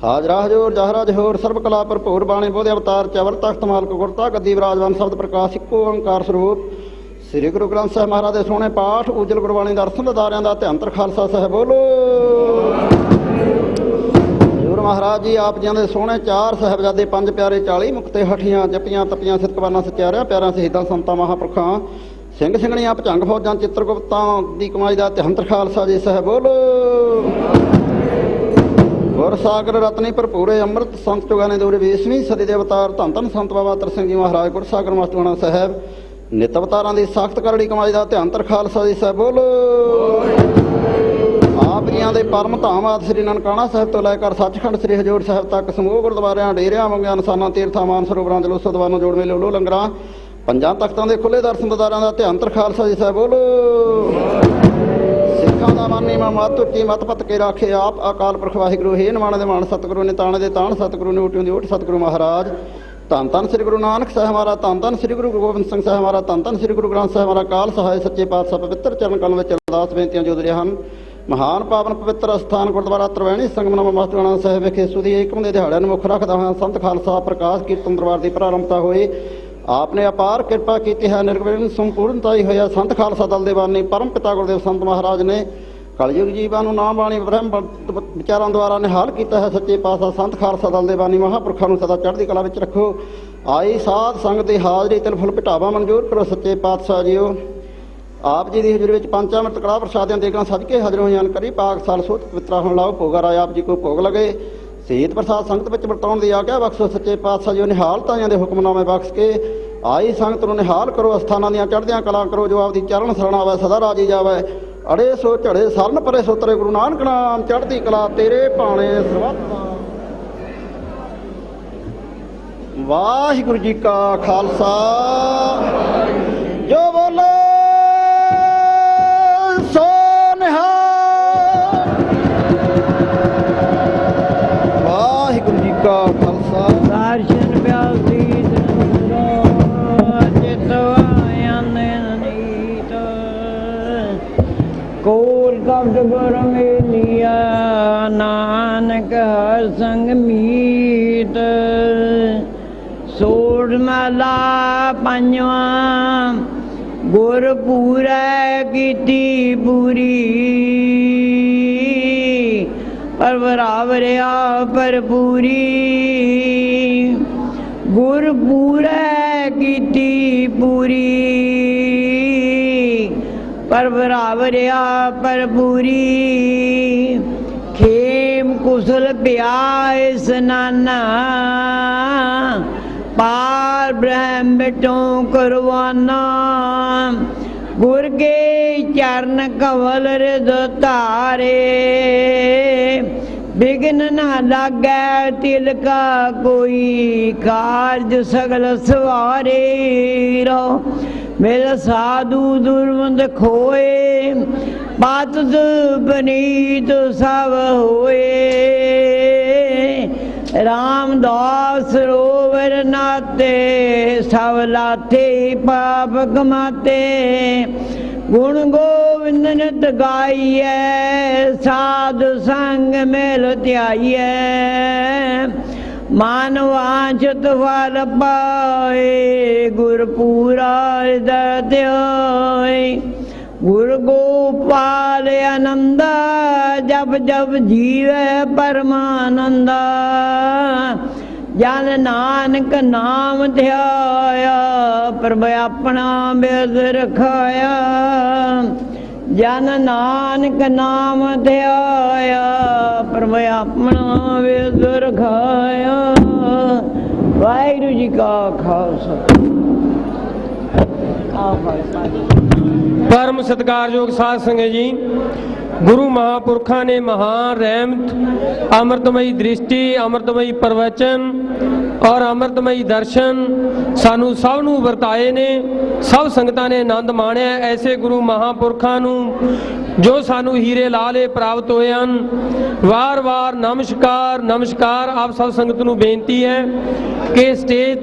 हाजरा हजूर जहरा जहोर सर्व कला भरपूर बाणी बोध अवतार चवर तख्त मालक गुरता गद्दी विराजमान शब्द प्रकाश इको ओंकार स्वरूप श्री गुरु ग्रंथ साहब महाराज के सोहने पाठ उजल गुरबाणी दर्शन दारियां दा ध्यान खालसा साहब बोलो। गुरु महाराज जी आप जी के सोहने चार साहबजादे पंज प्यारे 40 मुक्ते हठियां जपियां तपियां सितकबाना सचारिया प्यारा शहीदां संतां महापुरखां सिंह सिंघणियां भचंग फौजां चित्रगुप्तां दी कमाई दा ध्यान खालसा जी साहब बोलो। गुर सागर रत्नी भरपूरे अमृत संत चुगाने दूर 20वीं सदी के अवतार धन धन संत बाबा तर सिंह जी महाराज गुर सागर मस्तवाना साहब नित अवतारां की सख्त करड़ी कमाई का ध्यान खालसा जी साहब बोलो। आप जियां दे परम धाम आदि श्री ननकाना साहब तो लैकर सचखंड श्री हजूर साहब तक समूह गुरुद्वारियां डेरियां मंगियां नसानां तीर्थां मान सरोवरां जलूसां दीवानां जोड़ मेले उलो लंगरां पंजां तख्तां दे खुले दर्शन दीदारां दा ध्यान खालसा जी साहब बोलो। सिखां दा मानी मत उच्ची मत पत के राखे आप अकाल पुरख वाहिगुरू हे नमाणे दे मान सतगुरू ने ताणे दे ताण सतगुरू ने उटियों दी उठ सतगुरू महाराज। धन धन श्री गुरु नानक साहब महाराज। धन धन श्री गुरु गोबिंद सिंह साहब महाराज। धन धन श्री गुरु ग्रंथ साहब महाराज। काल सहाय सच्चे पातशाह पवित्र चरण कल में अरदास बेनतियां जोद रहे हैं। महान पावन पवित्र अस्थान गुरुद्वारा त्रिवेणी संगम मस्तवाना साहब विखे सुधी एकम के दिहाड़े मुख रखदा हां संत खालसा प्रकाश कीर्तन दरबार की प्रारंभता हुई। आपने अपार कृपा की है। निर्विघ्न संपूर्णताई होया संत खालसा दल दे बानी परम पिता गुरुदेव संत महाराज ने कलयुग जीवां नूं नाम बाणी ब्रह्म विचारां द्वारा निहाल किया है। सच्चे पातशाह संत खालसा दल दे बानी महापुरखां नूं सदा चढ़दी कला विच रखो। आई साध संगत की हाजरी तिल फुल पिटावा मंजूर करो। सच्चे पातशाह जीओ आप जी की हजूरी में पंचामृत कड़ा प्रसादियां देगां सज के हाजर होईयां करी पाक साल सोत पवित्रा होण लाओ भोगा राय आप जी को भोग लगे। शहीद प्रसाद संगत विच वरताउण दी आग्या बख्शो। सच्चे पातशाह जीओ निहाल ताइयां दे हुक्मनामे बख्श के आई संगत नूं निहाल करो। अस्थानां दीयां चढ़दियां कलां करो जो आपदी चरण शरण आवे सदा राजी जावे। अड़े सो झड़े सरन परे सोतरे गुरु नानक नाम चढ़दी कला तेरे भाणे सर्वत। वाहिगुरू जी का खालसा जो बोले सो निहाल। वाहिगुरू जी का खालसा। दर्शन प्यासी कोल कपट गुर मिलिया नानक हर संग मीत। सोड़ माला पंजवा गुर पूरा कीती पूरी। पर बराबरिया पर पूरी गुर पूरा कीती पूरी। पर बराबरिया पर पूरी खेम कुशल प्याय स्नाना। पार ब्रह्म बिटों करवाना गुर के चरण कवल रिद तारे। बिघ्न न लागै तिल का कोई कार्य सगल सवारे। रहो मेरा साधु दुर्मंद खोए बात बनीत सब होए। रामदास रोवर नाते सब लाते पाप कमाते। गुण गोविंद नित गाइए साधु संग मेल त्याइए। मानवांछत फल पाए गुर पूरा हृदय। गुरु गोपाल आनंदा जब जब जीवे परमानंदा। जन नानक नाम ध्याया प्रभ अपना बेद रखाया। जन नानक नाम ध्याया प्रभ अपना बेद रखाया। वाहिगुरू जी का खालसा। परम सत्कारयोग साध संगत जी, गुरु महापुरखा ने महान रहमत, अमृतमयी दृष्टि, अमृतमयी प्रवचन और अमृतमयी दर्शन सानू सब नू वरताए ने। सब संगतां ने आनंद माणिया। ऐसे गुरु महापुरखा नू जो सानू हीरे लाले प्राप्त होए हन, वार वार नमस्कार नमस्कार। आप सब संगत नू बेनती है कि स्टेज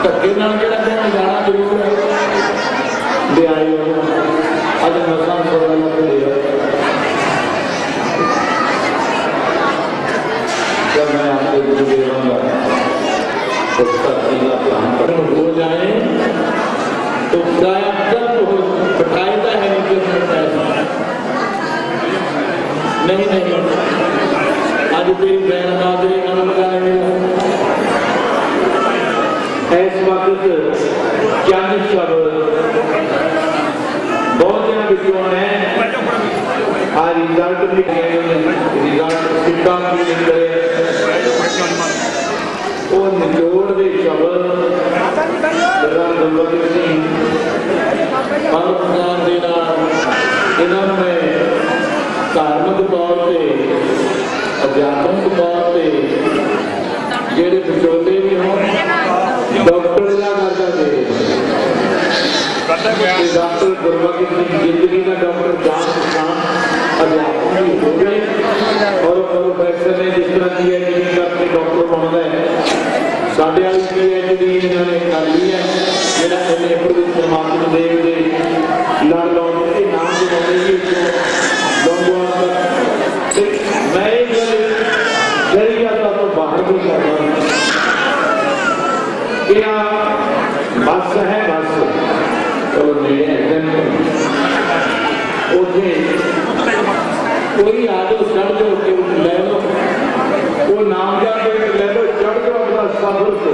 ਧੱਕੇ ਨਾਲ ਜਿਹੜਾ ਜਾਣਾ जरूर ले आए हो अज नशा थोड़ा ले जब मैं आपके गुरुदेव तो धरती का ध्यान हो जाए तो गायब हो बिठाएगा है नहीं नहीं आज तेरी बहन मादरी नाम लगाए इस वक्त चंद शब्द बहुत दिन विद्वान है आ रिजल्ट भी रिजल्ट सिक्का भी निकले वो निचोड़ के शब्द गुरबखश सिंह पाकिस्तान के इन्होंने धार्मिक तौर पर अध्यात्मिक तौर पर जेडे विचोले भी हों डॉक्टर का दर्जा दे डॉक्टर गुरबखश सिंह जिंदगी का डॉक्टर जान पहचान अध्यापक भी हो गए और प्रोफेसर ने जिस तरह PhD करके डॉक्टर बन गए साढ़े वाली PhD इन्होंने कर ली है जिहड़ा इन्हें प्रभु मातम देव के लड़ लाने के नाम जमाने मैं तो बाहर भी कर रहा बस है बस चलो नेड़े उठे कोई आ जाओ चढ़ जाओ कि ले लो वो नाम जाके ले लो चढ़ जाओ अपना सफर को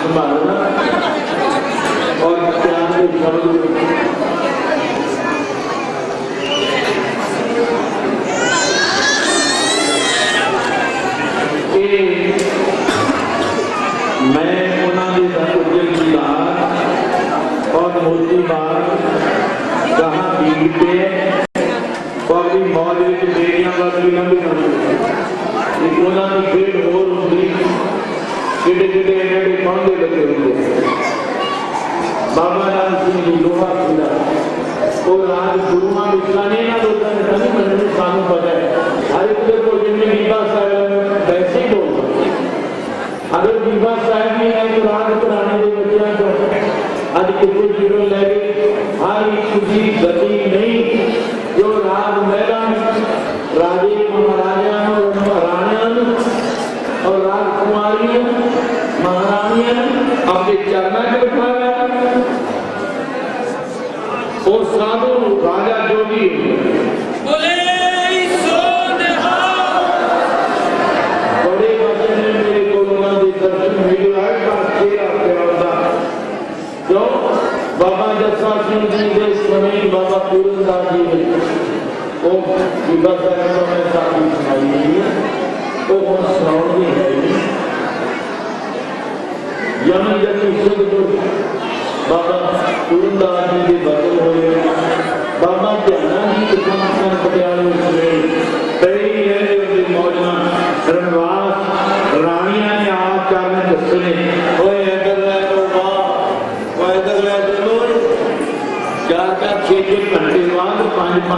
संभालना और प्यार के शब्द मैं उन्होंने और मोदी बाग जहाँ भीड़ पे और भी मौज बेटियां बदलियां भी उन्होंने खेल होर होंगी किडे किडे एडे पौधे लगे होंगे बाबा राम सिंह जी लोहा खुला और राज गुरुआ इस्लामी ना लोगों ने नहीं बनने सानू पता है हर एक को जिन्हें नीबा साहब वैसे ही बोल अगर बीबा साहब भी है तो राज पुराने के बच्चों को आज किसी जीरो ले हर खुशी गति नहीं जो राज मेला राजे महाराजा और महाराणियां और राजकुमारियां महारानियां अपने चरणों में बिठा गया और साधु राजा जोगी बोले बड़े बच्चे ने मेरे को दर्शन वीडियो क्यों बाबा जस्सा सिंह जी के समय बाबा पूरनदास जी ने वो बीबा साहब ने साथी सुनाई है वो कौन सुनाओगे है यमन जति सिंह बाबा पूरनदास जी के बदल हुए बाबा ध्याना जी के संस्थान पटियाले में कई है मौजना रणवास रानियां ने आप चार दसने ओए इधर ले लो वाह इधर ले चलो 4-6 घंटे बाद 5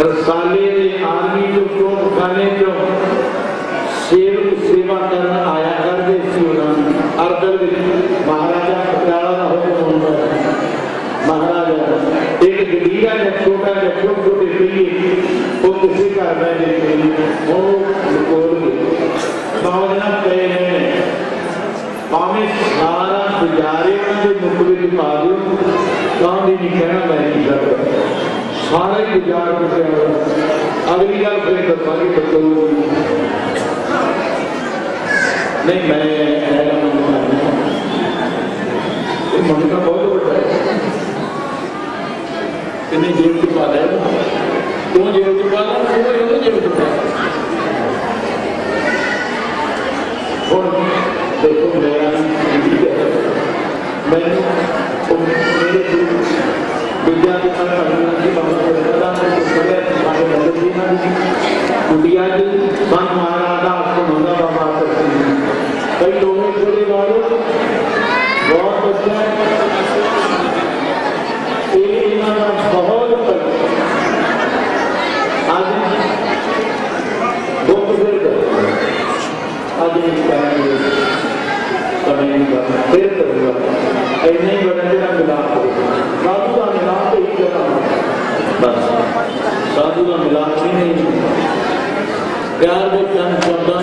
रसाले आर्मी जो टोप खाने जो सेवा करना आया करते अर्दल महाराजा पटियाला का हुक्म होता महाराजा एक गलीरा या छोटा या छोटे छोटे पिल्ली वो किसी का वो मौजना पे भावें सारा गुजारे मुख में पा दो कहाँ भी नहीं कहना मैं नहीं सकता सारा ही गुजार अगली गल फिर दसागी बच्चों नहीं मैं मन का बहुत बड़ा है इन्हें जेब च पा लिया तू जेब च पा ला जेब च पा देखो मेरा मैं मेरे विद्या के कुटिया जी संत महाराजा आपको मंगा बाबा कई लोगों के वालों बहुत अच्छा बहुत आज ਇੰਨਾ ਹੀ ਬੜਾ ਜਿਹੜਾ ਮਿਲਾਪ ਹੋ ਸਾਧੂ ਦਾ ਮਿਲਾਪ ਹੀ ਕਰਨਾ ਬਸ ਸਾਧੂ ਦਾ ਮਿਲਾਪ ਹੀ ਨਹੀਂ ਪਿਆਰ ਦੇ ਚੰਦ ਸ਼ਬਦਾਂ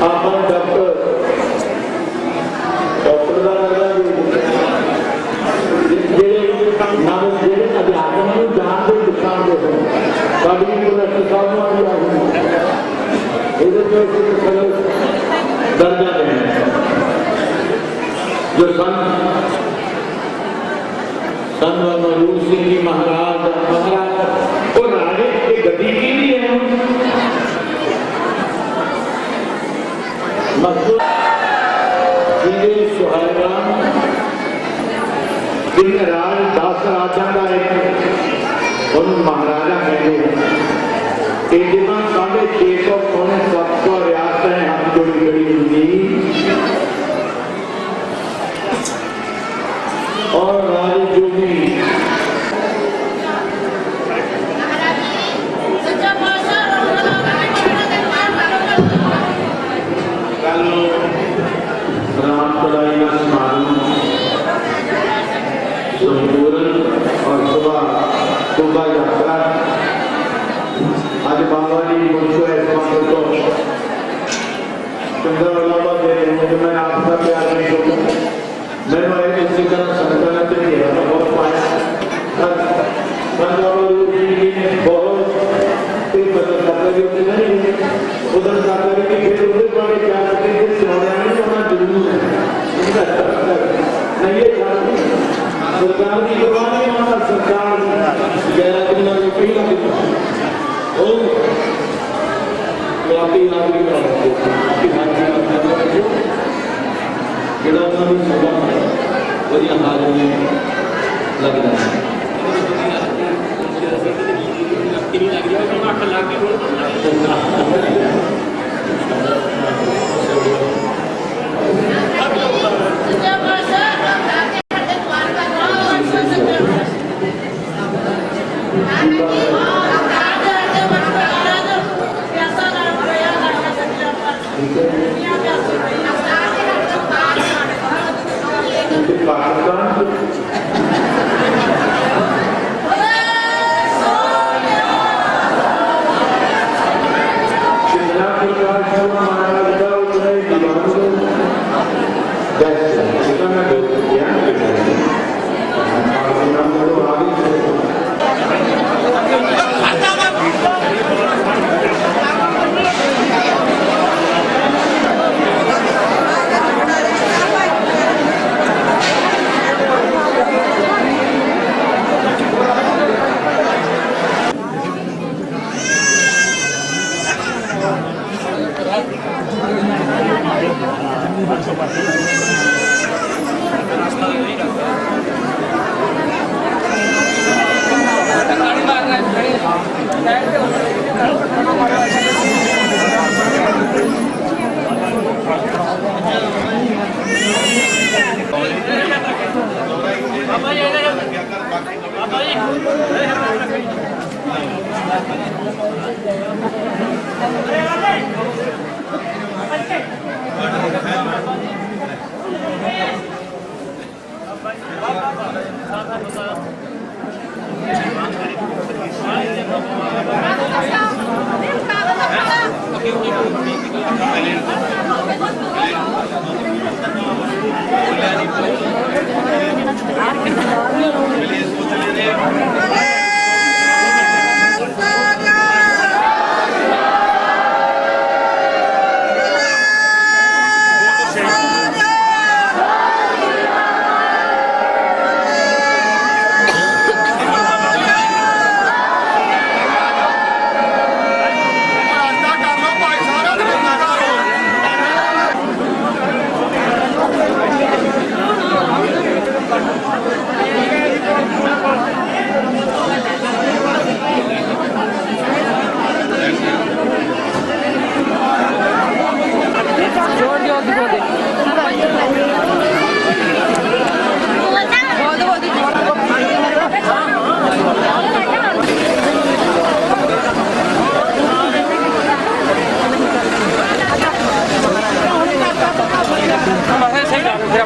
ਆਪਾਂ ਡਾਕਟਰ ਦਾ ਲੱਗਦਾ ਜਿਹੜੇ ਨਾਮ ਜਿਹੜੇ ਅਧਿਆਤਮ ਨੂੰ ਜਾਣਦੇ ਦਿਖਾਉਂਦੇ ਹੋਣ ਸਾਡੀ ਪ੍ਰੋਫੈਸਰ ਸਾਹਿਬ ਨੂੰ ਆਈ ਆ ਇਹਦੇ ਵਿੱਚ ਦਰਜਾ ਦੇਣਾ जो संत मरूर सिंह जी महाराज वो राजे की गद्दी की भी है सुहायराम दिन राज 10 राजा का एक महाराजा कहते हैं जितना 650 पौने 700 रियासतें हाथ जोड़ी गई होंगी और राज जोगी कल रामतलाई का समारोह संपूर्ण और शोभा यात्रा आज बाबा जी मुझको ऐसा तो चंद्र बाबा दे रहे हैं मैं आपका प्यार नहीं करूँ मैं इसी तरह संचालन से किया बहुत पाया बहुत मदद करते नहीं उधर जाकर के फिर उधर बड़े क्या करते हैं होना जरूर है नहीं ये सरकार की जवानी हमारा सरकार गैर नौकरी आपकी ਜਿਹੜਾ ਉਹਨਾਂ ਨੂੰ ਸਭਾ ਵਧੀਆ ਹਾਜ਼ਰ ਲੱਗਦਾ ਹੈ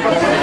सही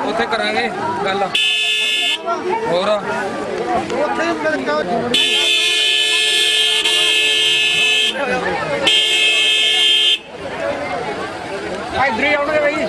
ਉੱਥੇ ਕਰਾਂਗੇ ਗੱਲ ਹੋਰ ਇੱਧਰ ਹੀ ਆਉਣਗੇ ਬਈ।